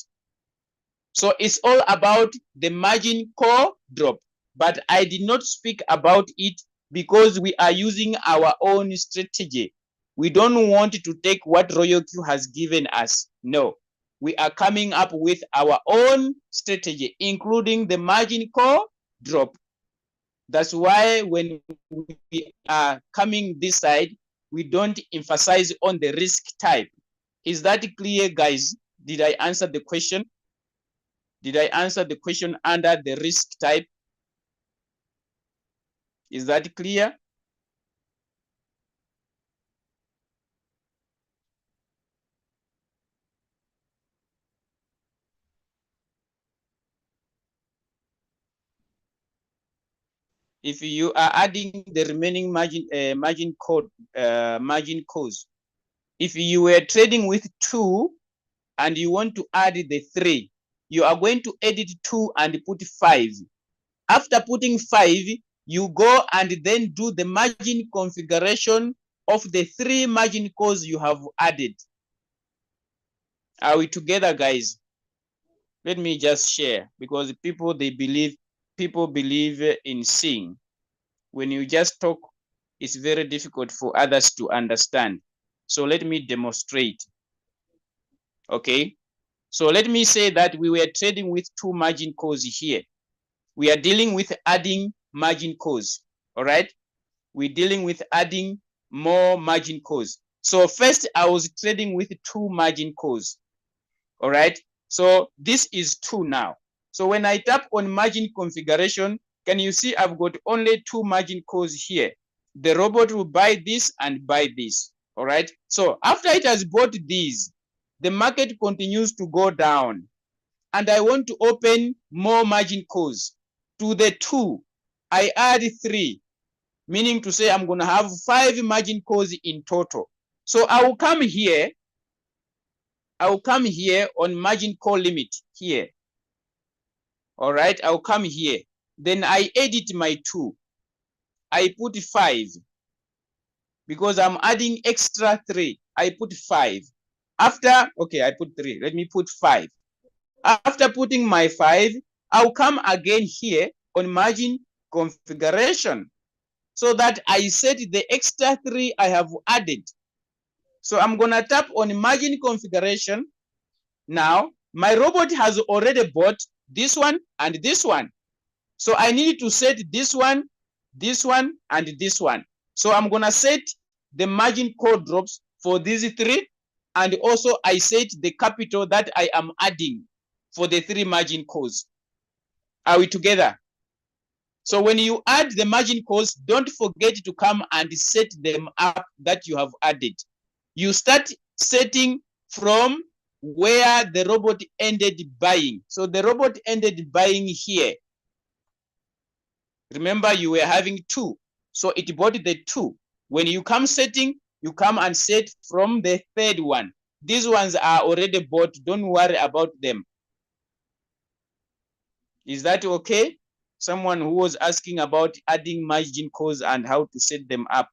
So it's all about the margin call drop, but I did not speak about it because we are using our own strategy. We don't want to take what Royalq has given us. No, we are coming up with our own strategy, including the margin call drop. That's why when we are coming this side, we don't emphasize on the risk type. Is that clear, guys? Did I answer the question? Did I answer the question under the risk type? Is that clear? If you are adding the remaining margin calls, if you were trading with 2 and you want to add the 3, you are going to edit 2 and put 5. After putting 5, you go and then do the margin configuration of the 3 margin calls you have added. Are we together, guys? Let me just share, because people believe in seeing. When you just talk, it's very difficult for others to understand. So let me demonstrate. Okay. So let me say that we were trading with 2 margin calls here. We are dealing with adding margin calls. All right. We're dealing with adding more margin calls. So first I was trading with 2 margin calls. All right. So this is 2 now. So when I tap on margin configuration, can you see I've got only 2 margin calls here? The robot will buy this and buy this. All right. So after it has bought these, the market continues to go down. And I want to open more margin calls. To the 2, I add 3, meaning to say I'm going to have 5 margin calls in total. So I will come here. I will come here on margin call limit here. All right. I'll come here. Then I edit my 2. I put 5 because I'm adding extra 3. I put 5. After, okay, I put 3. Let me put 5. After putting my 5, I'll come again here on margin configuration so that I set the extra 3 I have added. So I'm going to tap on margin configuration. Now, my robot has already bought this one, and this one. So I need to set this one, and this one. So I'm gonna set the margin call drops for these three, and also I set the capital that I am adding for the three margin calls. Are we together? So when you add the margin calls, don't forget to come and set them up that you have added. You start setting from where the robot ended buying. So the robot ended buying here. Remember, you were having 2. So it bought the 2. When you come setting, you come and set from the third one. These ones are already bought. Don't worry about them. Is that okay? Someone who was asking about adding margin calls and how to set them up.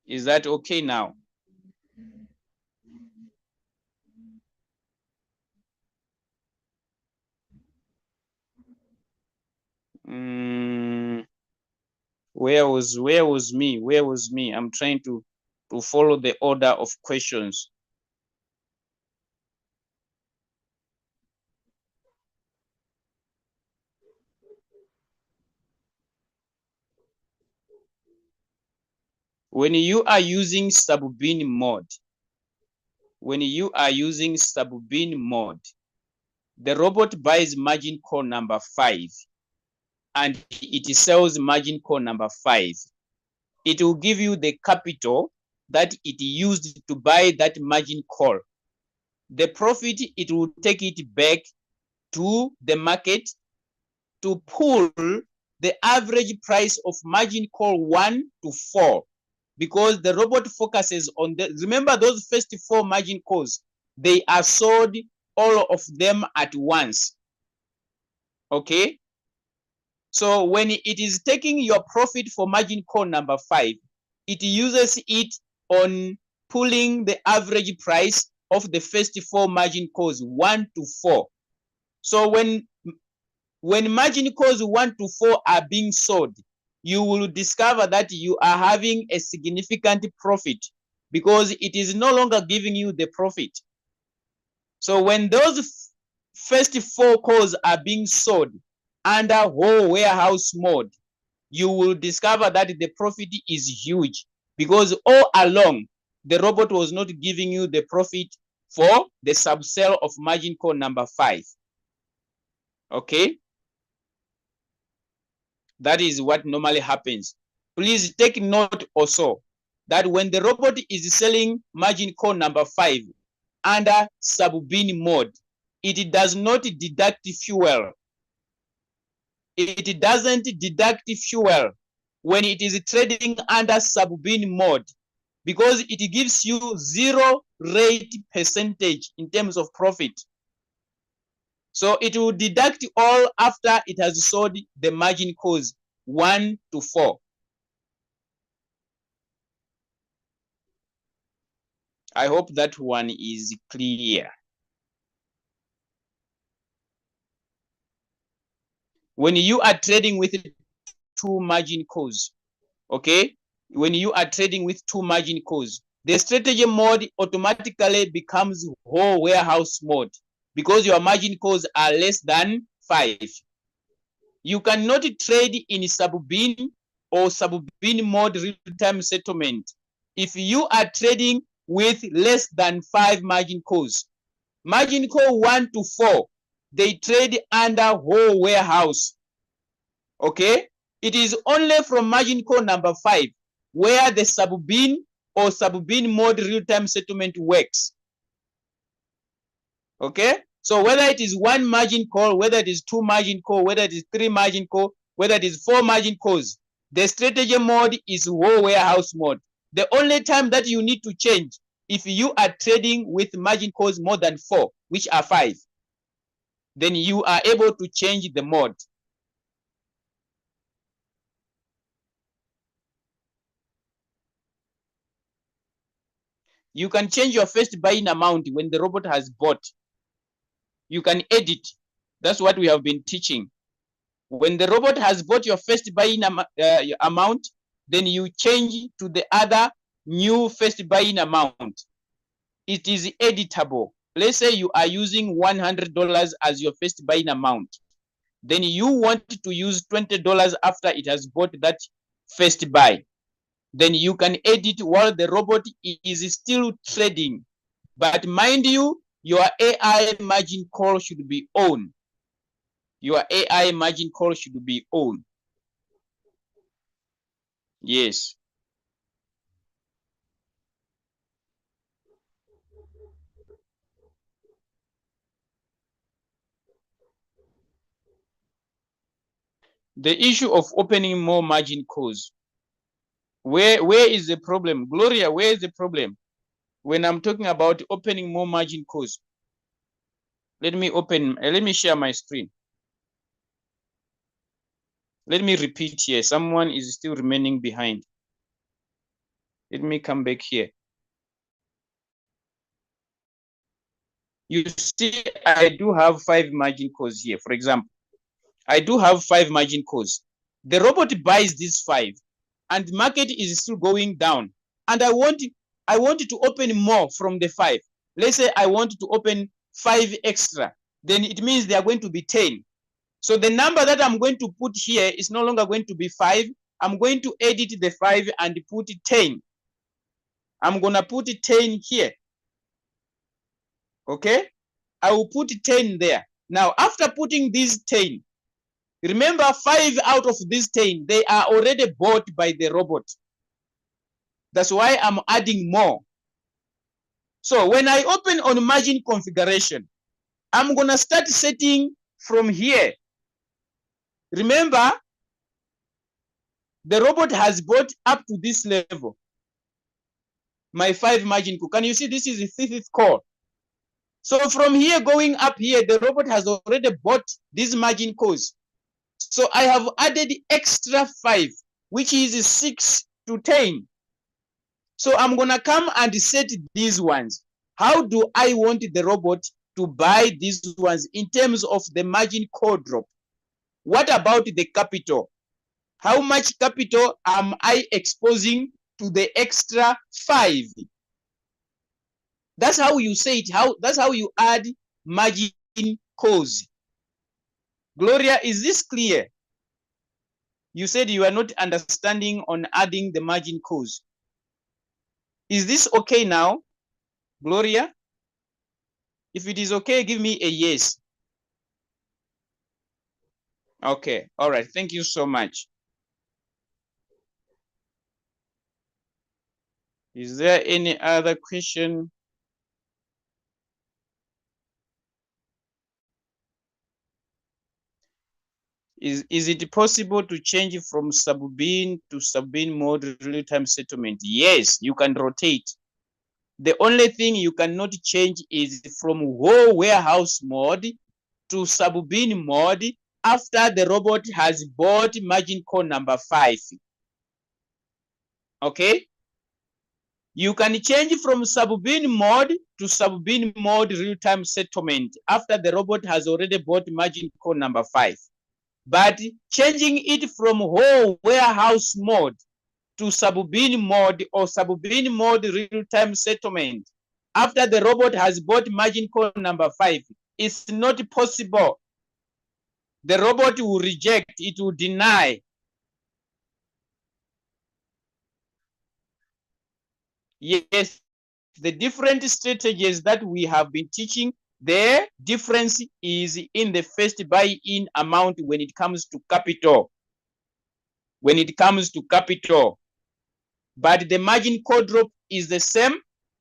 Is that okay now? Where was me? Where was me? I'm trying to follow the order of questions. When you are using sub-bin mode, the robot buys margin call number 5 and it sells margin call number 5. It will give you the capital that it used to buy that margin call. The profit, it will take it back to the market to pull the average price of margin call 1 to 4, because the robot focuses on the, remember those first 4 margin calls, they are sold all of them at once. Okay, so when it is taking your profit for margin call number 5, it uses it on pulling the average price of the first 4 margin calls 1 to 4. So when margin calls 1 to 4 are being sold, you will discover that you are having a significant profit because it is no longer giving you the profit. So when those first 4 calls are being sold under whole warehouse mode, you will discover that the profit is huge because all along the robot was not giving you the profit for the sub-sell of margin call number 5. Okay, that is what normally happens. Please take note also that when the robot is selling margin call number 5 under sub-bin mode, it does not deduct fuel. It doesn't deduct fuel when it is trading under sub-bin mode because it gives you 0 rate percentage in terms of profit. So it will deduct all after it has sold the margin calls 1 to 4. I hope that one is clear. When you are trading with 2 margin calls, okay? When you are trading with 2 margin calls, the strategy mode automatically becomes whole warehouse mode because your margin calls are less than 5. You cannot trade in sub-bin or sub-bin mode real-time settlement if you are trading with less than 5 margin calls. Margin call 1 to 4, they trade under whole warehouse. Okay, it is only from margin call number 5 where the sub-bin or sub-bin mode real-time settlement works. Okay, so whether it is 1 margin call, whether it is 2 margin call, whether it is 3 margin call, whether it is 4 margin calls, the strategy mode is whole warehouse mode. The only time that you need to change if you are trading with margin calls more than 4, which are 5, then you are able to change the mode. You can change your first buying amount when the robot has bought. You can edit. That's what we have been teaching. When the robot has bought your first buying amount, then you change to the other new first buying amount. It is editable. let's say you are using $100 as your first buying amount. Then you want to use $20 after it has bought that first buy. Then you can edit while the robot is still trading. But mind you, your AI margin call should be on. Your AI margin call should be on. Yes. The issue of opening more margin calls. Where is the problem? Gloria, where is the problem? When I'm talking about opening more margin calls. Let me share my screen. Let me repeat here. Someone is still remaining behind. Let me come back here. You see, I do have 5 margin calls here. For example, I do have 5 margin calls. The robot buys these 5 and the market is still going down. And I want to open more from the 5. Let's say I want to open 5 extra. Then it means they are going to be 10. So the number that I'm going to put here is no longer going to be 5. I'm going to edit the 5 and put 10. I'm going to put 10 here. Okay? I will put 10 there. Now, after putting these 10, remember 5 out of these 10, they are already bought by the robot. That's why I'm adding more. So when I open on margin configuration, I'm going to start setting from here. Remember, the robot has bought up to this level. My 5 margin call. Can you see this is the 5th call? So from here going up here, the robot has already bought these margin calls. So I have added extra 5, which is 6 to 10. So I'm going to come and set these ones. How do I want the robot to buy these ones in terms of the margin call drop? What about the capital? How much capital am I exposing to the extra 5? That's how you say it. That's how you add margin calls. Gloria, is this clear? You said you are not understanding on adding the margin calls. Is this okay now, Gloria? If it is okay, give me a yes. Okay, all right, thank you so much. Is there any other question? Is it possible to change from sub-bin to sub-bin mode real-time settlement? Yes, you can rotate. The only thing you cannot change is from whole warehouse mode to sub-bin mode after the robot has bought margin call number 5. Okay? You can change from sub-bin mode to sub-bin mode real-time settlement after the robot has already bought margin call number 5. But changing it from whole warehouse mode to sub-bin mode or sub-bin mode real-time settlement after the robot has bought margin call number 5 is not possible. The robot will reject, it will deny. Yes, the different strategies that we have been teaching, the difference is in the first buy-in amount when it comes to capital. When it comes to capital. But the margin call drop is the same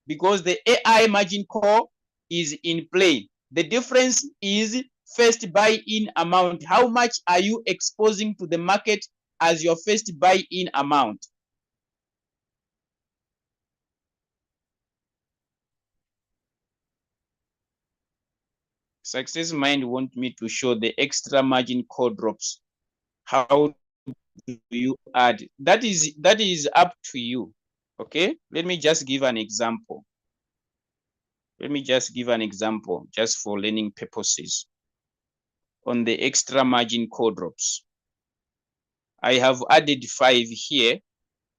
because the AI margin call is in play. The difference is first buy-in amount. How much are you exposing to the market as your first buy-in amount? Success Mind want me to show the extra margin call drops. How do you add? That is up to you. Okay, let me just give an example. Let me just give an example just for learning purposes. On the extra margin call drops, I have added 5 here.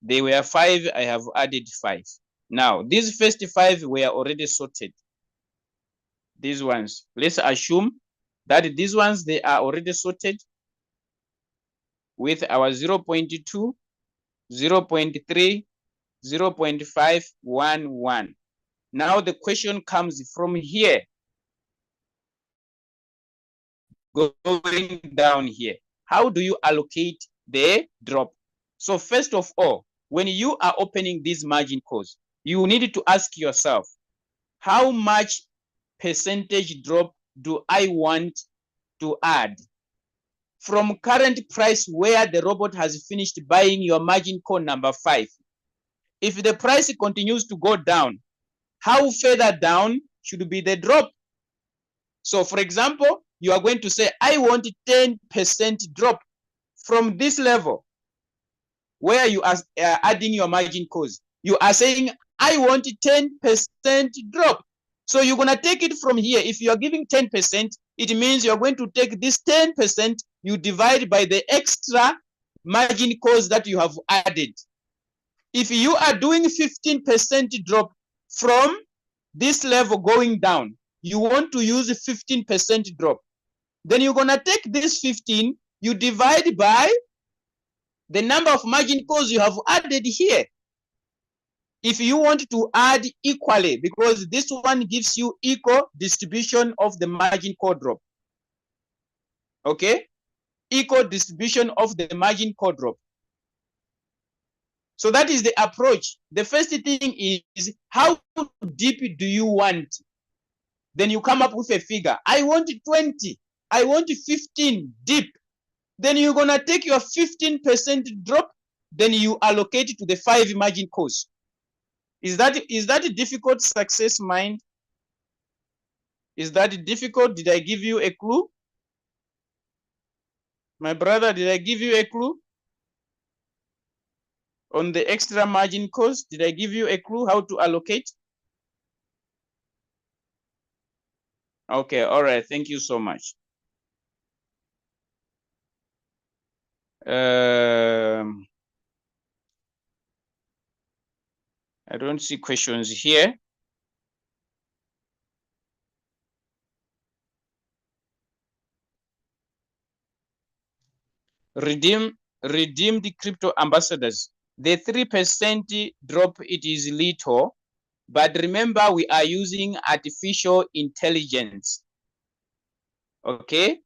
They were 5, I have added 5. Now, these first 5 were already sorted. These ones, let's assume that these ones, they are already sorted with our 0.2, 0.3, 0.511. Now the question comes from here, going down here. How do you allocate the drop? So first of all, when you are opening these margin calls, you need to ask yourself, how much percentage drop do I want to add from current price where the robot has finished buying your margin call number 5? If the price continues to go down, how further down should be the drop? So for example, you are going to say, I want 10% drop from this level where you are adding your margin calls. You are saying, I want 10% drop. So you're going to take it from here. If you are giving 10%, it means you're going to take this 10%, you divide by the extra margin calls that you have added. If you are doing 15% drop from this level going down, you want to use a 15% drop. Then you're going to take this 15, you divide by the number of margin calls you have added here. If you want to add equally, because this one gives you equal distribution of the margin call drop. Okay? Equal distribution of the margin call drop. So that is the approach. The first thing is, how deep do you want? Then you come up with a figure. I want 20. I want 15 deep. Then you're going to take your 15% drop, then you allocate it to the 5 margin calls. Is that a difficult, Success Mind? Is that difficult? Did I give you a clue? My brother, did I give you a clue? On the extra margin calls, did I give you a clue how to allocate? Okay, all right, thank you so much. I don't see questions here. Redeem the crypto ambassadors. The 3% drop, it is little, but remember we are using artificial intelligence. Okay,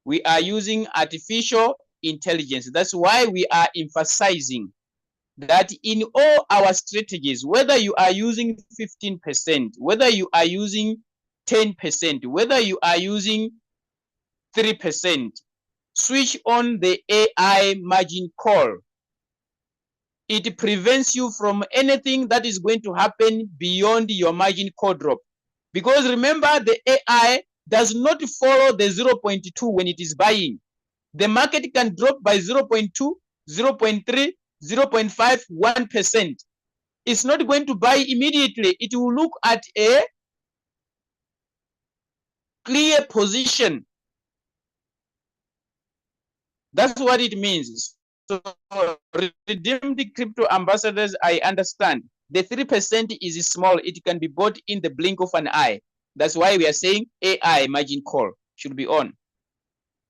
we are using artificial intelligence. That's why we are emphasizing that in all our strategies, whether you are using 15%, whether you are using 10%, whether you are using 3%, switch on the AI margin call. It prevents you from anything that is going to happen beyond your margin call drop. Because remember, the AI does not follow the 0.2 when it is buying. The market can drop by 0.2, 0.3, 0.5, 1%. It's not going to buy immediately. It will look at a clear position. That's what it means. So redeem the crypto ambassadors, I understand. The 3% is small. It can be bought in the blink of an eye. That's why we are saying AI margin call should be on.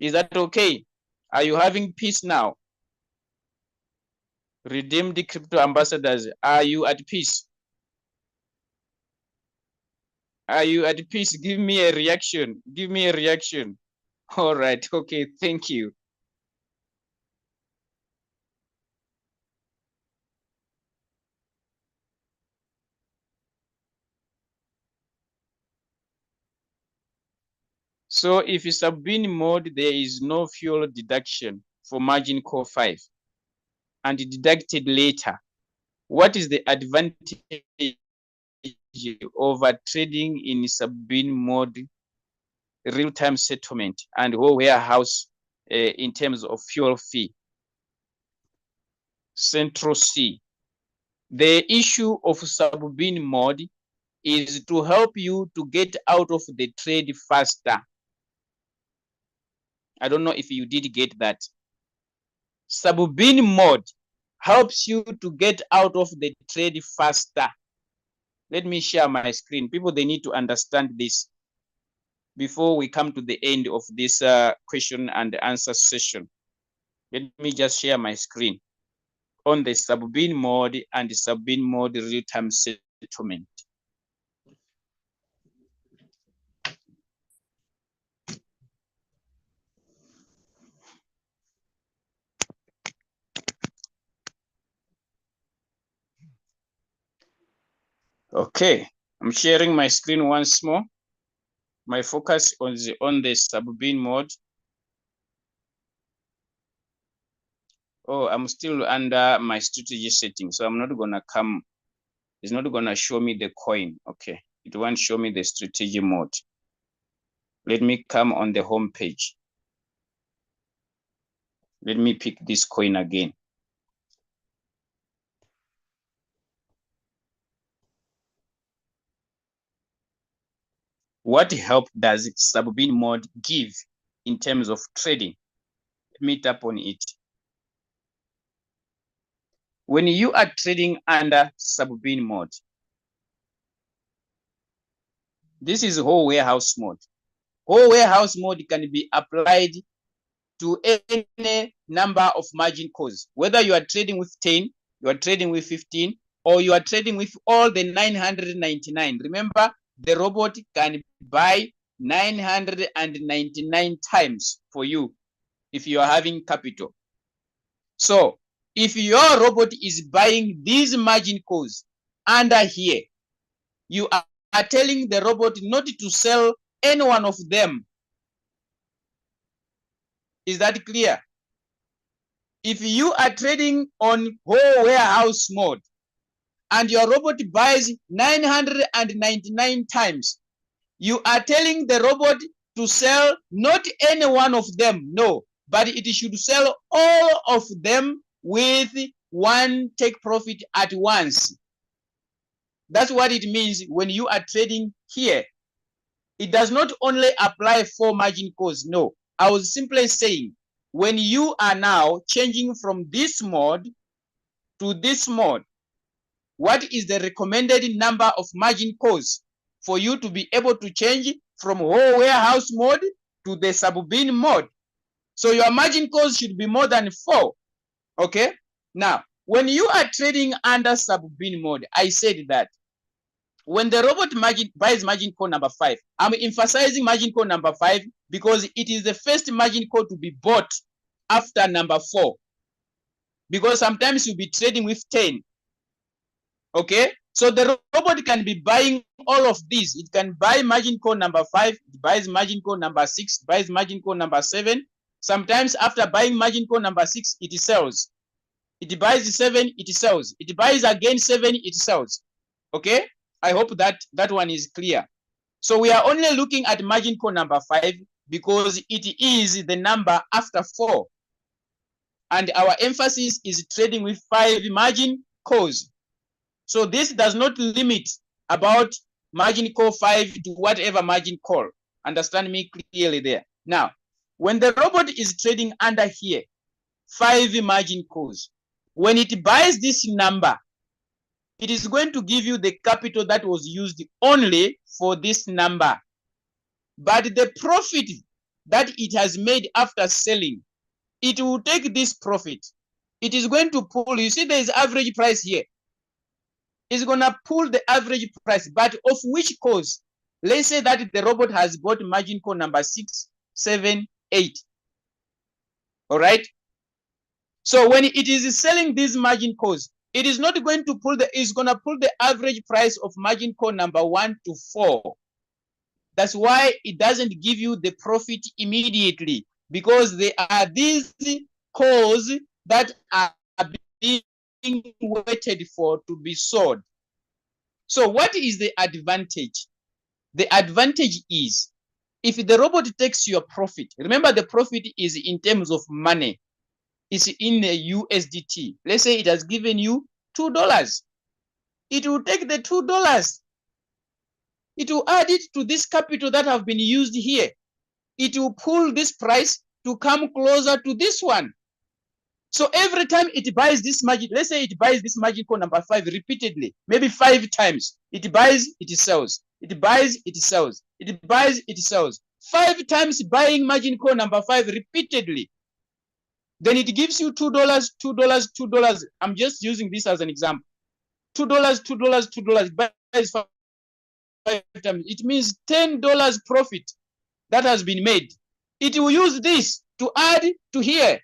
Is that okay? Are you having peace now? Redeem the crypto ambassadors. Are you at peace? Are you at peace? Give me a reaction. Give me a reaction. All right. Okay. Thank you. So if it's sub-bin mode, there is no fuel deduction for margin call 5 and deducted later. What is the advantage over trading in sub-bin mode, real-time settlement and warehouse in terms of fuel fee? Central C. The issue of sub-bin mode is to help you to get out of the trade faster. I don't know if you did get that. Sub-bin mode helps you to get out of the trade faster. Let me share my screen. People, they need to understand this. before we come to the end of this question and answer session. Let me just share my screen on the sub-bin mode and the sub-bin mode real-time settlement. Okay, I'm sharing my screen once more. My focus on the sub-bin mode. Oh, I'm still under my strategy setting, so I'm not gonna come. It's not gonna show me the coin. Okay, it won't show me the strategy mode. Let me come on the home page. Let me pick this coin again. What help does sub-bin mode give in terms of trading? Let me tap on it. When you are trading under sub-bin mode, this is whole warehouse mode. Whole warehouse mode can be applied to any number of margin calls, whether you are trading with 10, you are trading with 15, or you are trading with all the 999. Remember, the robot can buy 999 times for you if you are having capital. So if your robot is buying these margin calls under here, you are telling the robot not to sell any one of them. Is that clear? If you are trading on whole warehouse mode and your robot buys 999 times, you are telling the robot to sell not any one of them, no, but it should sell all of them with one take profit at once. That's what it means when you are trading here. It does not only apply for margin calls, no. I was simply saying, when you are now changing from this mode to this mode, what is the recommended number of margin calls for you to be able to change from whole warehouse mode to the sub-bin mode? So your margin calls should be more than 4. Okay. Now, when you are trading under sub-bin mode, I said that when the robot buys margin call number 5, I'm emphasizing margin call number 5 because it is the first margin call to be bought after number 4. Because sometimes you'll be trading with 10. Okay, so the robot can be buying all of these. It can buy margin call number 5, it buys margin call number 6, buys margin call number 7. Sometimes after buying margin call number 6, it sells. It buys 7, it sells. It buys again 7, it sells. Okay, I hope that one is clear. So we are only looking at margin call number 5 because it is the number after 4. And our emphasis is trading with 5 margin calls. So this does not limit about margin call 5 to whatever margin call. Understand me clearly there. Now, when the robot is trading under here, 5 margin calls, when it buys this number, it is going to give you the capital that was used only for this number. But the profit that it has made after selling, it will take this profit. It is going to pull, you see there is average price here. It's going to pull the average price, but of which calls? Let's say that the robot has bought margin call number 6, 7, 8. All right. So when it is selling these margin calls, it is not going to pull it's going to pull the average price of margin call number 1 to 4. That's why it doesn't give you the profit immediately, because there are these calls that are being waited for to be sold. So what is the advantage? The advantage is if the robot takes your profit, remember the profit is in terms of money. It's in the USDT. Let's say it has given you $2. It will take the $2. It will add it to this capital that have been used here. It will pull this price to come closer to this one. So every time it buys this margin, let's say it buys this margin call number 5 repeatedly, maybe 5 times. It buys, it sells. It buys, it sells. it buys, it sells. 5 times buying margin call number 5 repeatedly. Then it gives you $2, $2, $2. I'm just using this as an example. $2, $2, $2. It buys 5 times. It means $10 profit that has been made. It will use this to add to here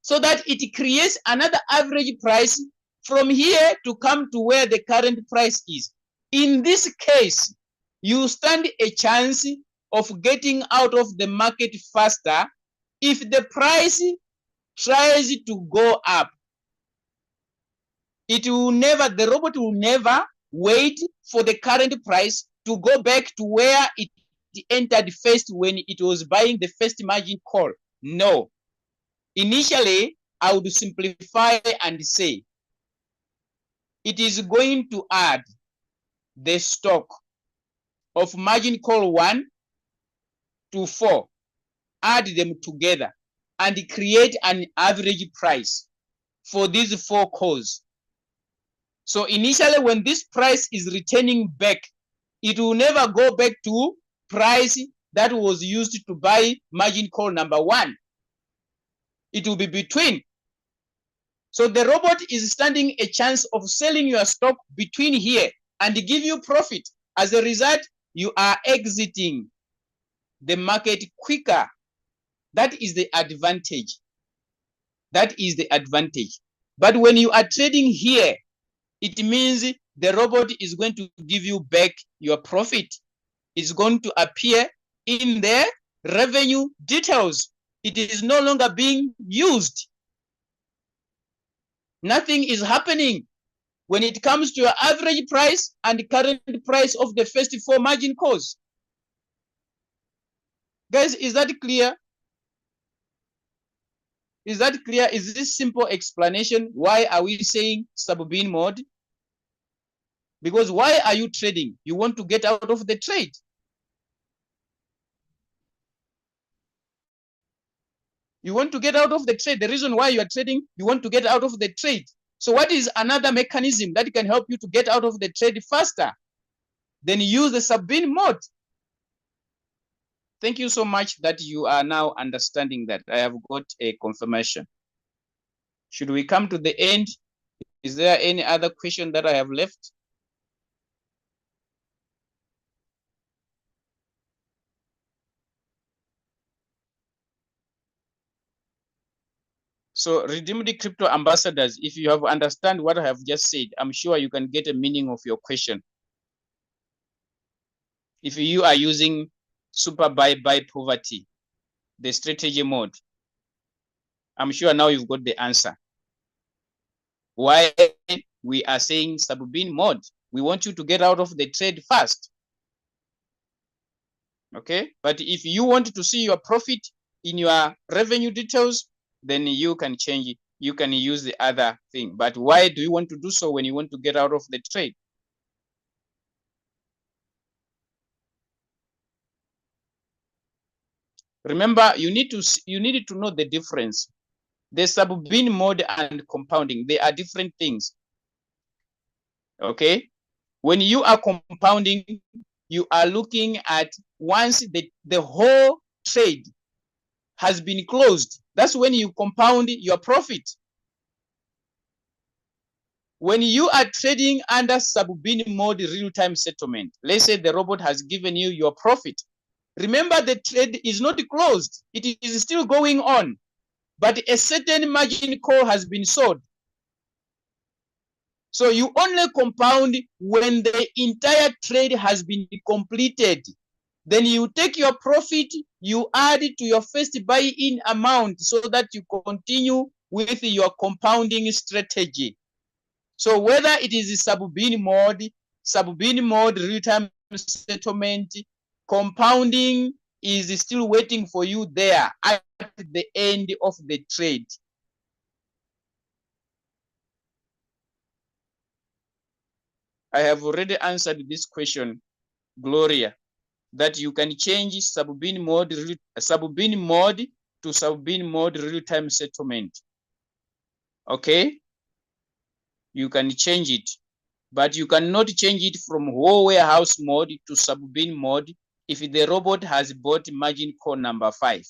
so that it creates another average price from here to come to where the current price is. In this case, you stand a chance of getting out of the market faster if the price tries to go up. It will never, the robot will never wait for the current price to go back to where it entered first when it was buying the first margin call. No. Initially, I would simplify and say it is going to add the stock of margin call 1 to 4, add them together and create an average price for these 4 calls. So initially, when this price is returning back, it will never go back to price that was used to buy margin call number 1. It will be between. So the robot is standing a chance of selling your stock between here and give you profit. As a result, you are exiting the market quicker. That is the advantage. That is the advantage. But when you are trading here, it means the robot is going to give you back your profit. It's going to appear in the revenue details. It is no longer being used. Nothing is happening when it comes to your average price and the current price of the first 4 margin calls. Guys, is that clear? Is that clear? Is this simple explanation? Why are we saying sub-bin mode? Because why are you trading? You want to get out of the trade. You want to get out of the trade. The reason why you are trading, you want to get out of the trade. So what is another mechanism that can help you to get out of the trade faster? Then use the sub-bin mode. Thank you so much that you are now understanding that. I have got a confirmation. Should we come to the end? Is there any other question that I have left? So redeemed crypto ambassadors, if you have understand what I have just said, I'm sure you can get a meaning of your question. If you are using super buy poverty, the strategy mode, I'm sure now you've got the answer. Why we are saying sub-bin mode? We want you to get out of the trade fast. Okay, but if you want to see your profit in your revenue details, then you can change it. You can use the other thing. But why do you want to do so when you want to get out of the trade? Remember, you need to know the difference. The sub-bin mode and compounding, they are different things. Okay, when you are compounding, you are looking at once the whole trade has been closed. That's when you compound your profit. When you are trading under sub-bin mode real-time settlement, let's say the robot has given you your profit. Remember, the trade is not closed. It is still going on, but a certain margin call has been sold. So you only compound when the entire trade has been completed. Then you take your profit, you add it to your first buy-in amount so that you continue with your compounding strategy. So whether it is sub-bin mode, real-time settlement, compounding is still waiting for you there at the end of the trade. I have already answered this question, Gloria, that you can change sub-bin mode to sub-bin mode real-time settlement. Okay, you can change it, but you cannot change it from whole warehouse mode to sub-bin mode if the robot has bought margin call number 5?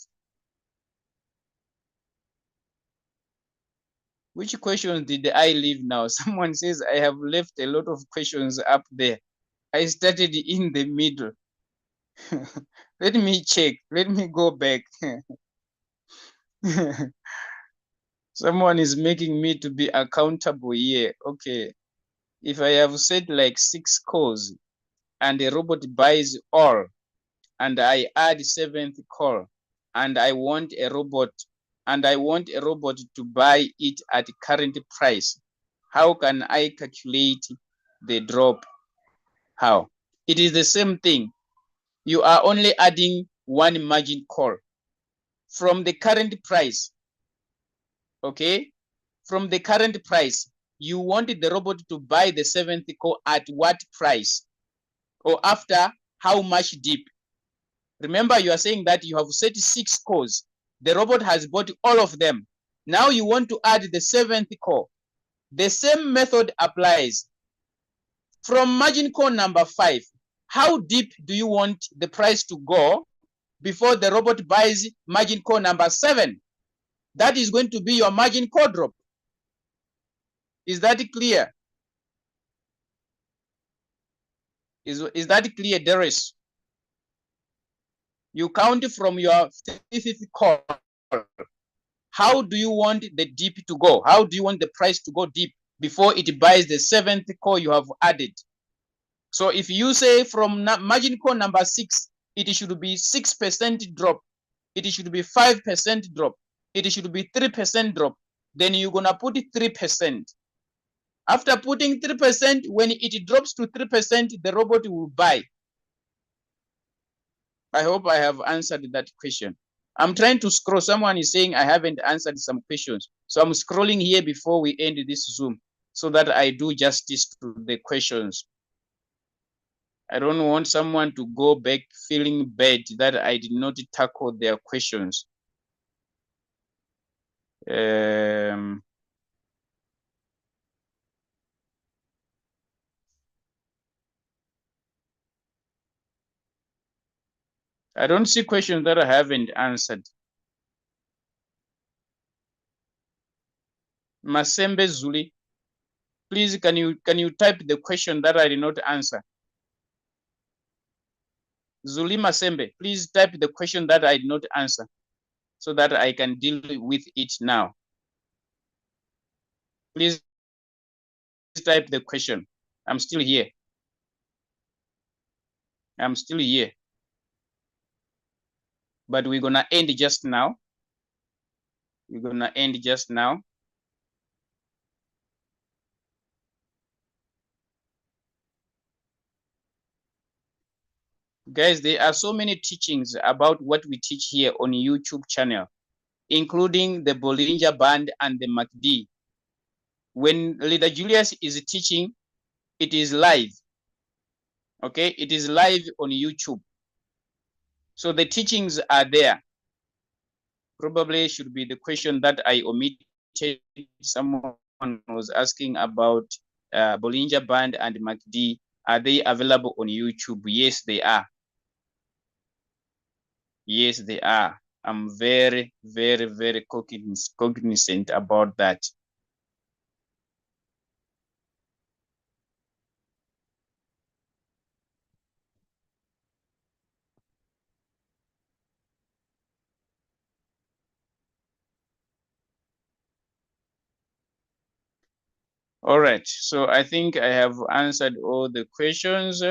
Which questions did I leave now? Someone says I have left a lot of questions up there. I started in the middle. Let me check. Let me go back. Someone is making me to be accountable here. Okay. If I have said like 6 calls and the robot buys all, and I add 7th call, and I want a robot to buy it at current price, how can I calculate the drop? How? It is the same thing. You are only adding 1 margin call from the current price. Okay? From the current price, you want the robot to buy the 7th call at what price? Or after how much dip? Remember, you are saying that you have set 6 calls. The robot has bought all of them. Now you want to add the 7th call. The same method applies. From margin call number 5, how deep do you want the price to go before the robot buys margin call number 7? That is going to be your margin call drop. Is that clear? Is that clear, Darius? You count from your 5th call. How do you want the dip to go? How do you want the price to go deep before it buys the 7th call you have added? So if you say from margin call number 6, it should be 6% drop, it should be 5% drop, it should be 3% drop, then you're gonna put 3%. After putting 3%, when it drops to 3%, the robot will buy. I hope I have answered that question. I'm trying to scroll. Someone is saying I haven't answered some questions. So I'm scrolling here before we end this Zoom so that I do justice to the questions. I don't want someone to go back feeling bad that I did not tackle their questions. I don't see questions that I haven't answered. Masembe Zuli, please can you type the question that I did not answer? Zuli Masembe, please type the question that I did not answer so that I can deal with it now. Please type the question. I'm still here. I'm still here. But we're gonna end just now. We're gonna end just now. Guys, there are so many teachings about what we teach here on YouTube channel, including the Bollinger Band and the MACD. When Leader Julius is teaching, it is live. Okay, it is live on YouTube. So the teachings are there. Probably should be the question that I omitted. Someone was asking about Bollinger Band and MACD. Are they available on YouTube? Yes, they are. Yes, they are. I'm very, very, very cognizant about that. All right, so I think I have answered all the questions.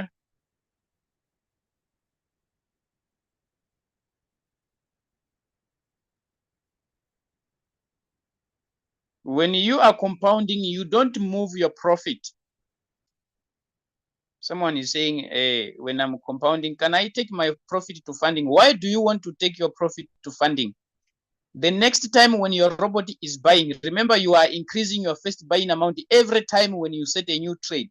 When you are compounding, you don't move your profit. Someone is saying, hey, when I'm compounding, can I take my profit to funding? Why do you want to take your profit to funding? The next time when your robot is buying, remember you are increasing your first buying amount every time when you set a new trade.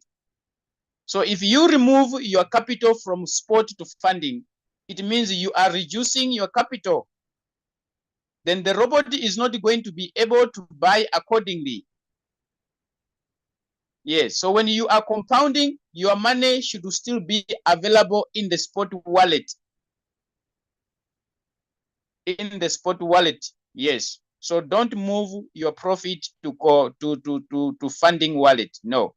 So if you remove your capital from spot to funding, it means you are reducing your capital. Then the robot is not going to be able to buy accordingly. Yes, so when you are compounding, your money should still be available in the spot wallet. in the spot wallet. Yes. So don't move your profit to funding wallet. No.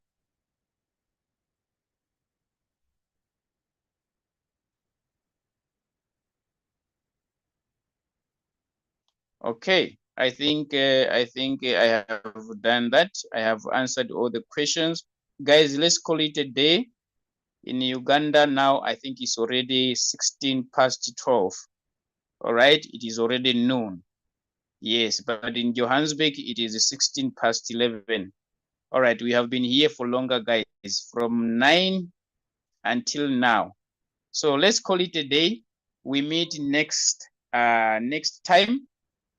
Okay. I think I have done that. I have answered all the questions. Guys, let's call it a day. In Uganda now, I think it's already 12:16. All right, it is already noon. Yes, but in Johannesburg, it is 11:16. All right, we have been here for longer, guys, from 9 until now. So let's call it a day. We meet next time.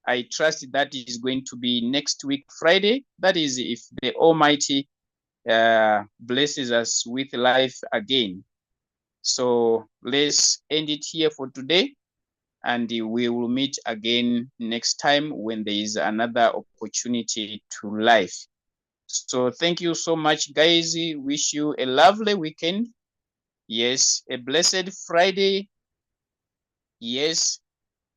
I trust that is going to be next week, Friday. That is if the Almighty blesses us with life again. So let's end it here for today, and we will meet again next time when there is another opportunity to life. So thank you so much, guys. Wish you a lovely weekend. Yes, a blessed Friday. Yes,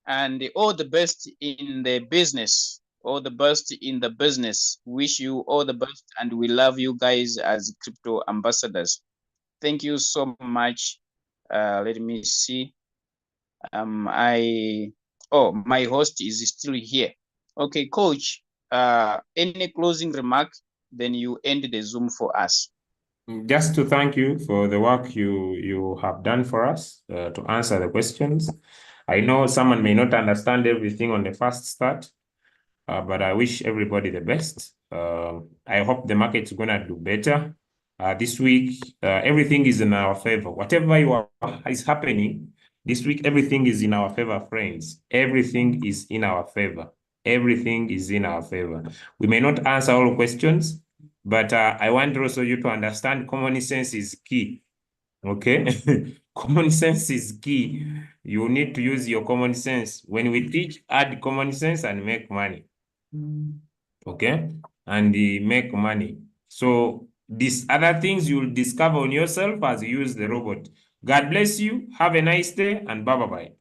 and all the best in the business. All the best in the business. Wish you all the best, and we love you guys as crypto ambassadors. Thank you so much. Let me see. My host is still here. Okay, coach. Any closing remark? Then you end the Zoom for us. Just to thank you for the work you have done for us to answer the questions. I know someone may not understand everything on the first start, but I wish everybody the best. I hope the market's gonna do better. This week, everything is in our favor. Whatever is happening this week, everything is in our favor, friends. Everything is in our favor. Everything is in our favor. We may not answer all questions, but I want also you to understand common sense is key. Okay? Common sense is key. You need to use your common sense. When we teach, add common sense and make money. Okay? And make money. So these other things you'll discover on yourself as you use the robot. God bless you. Have a nice day and bye-bye.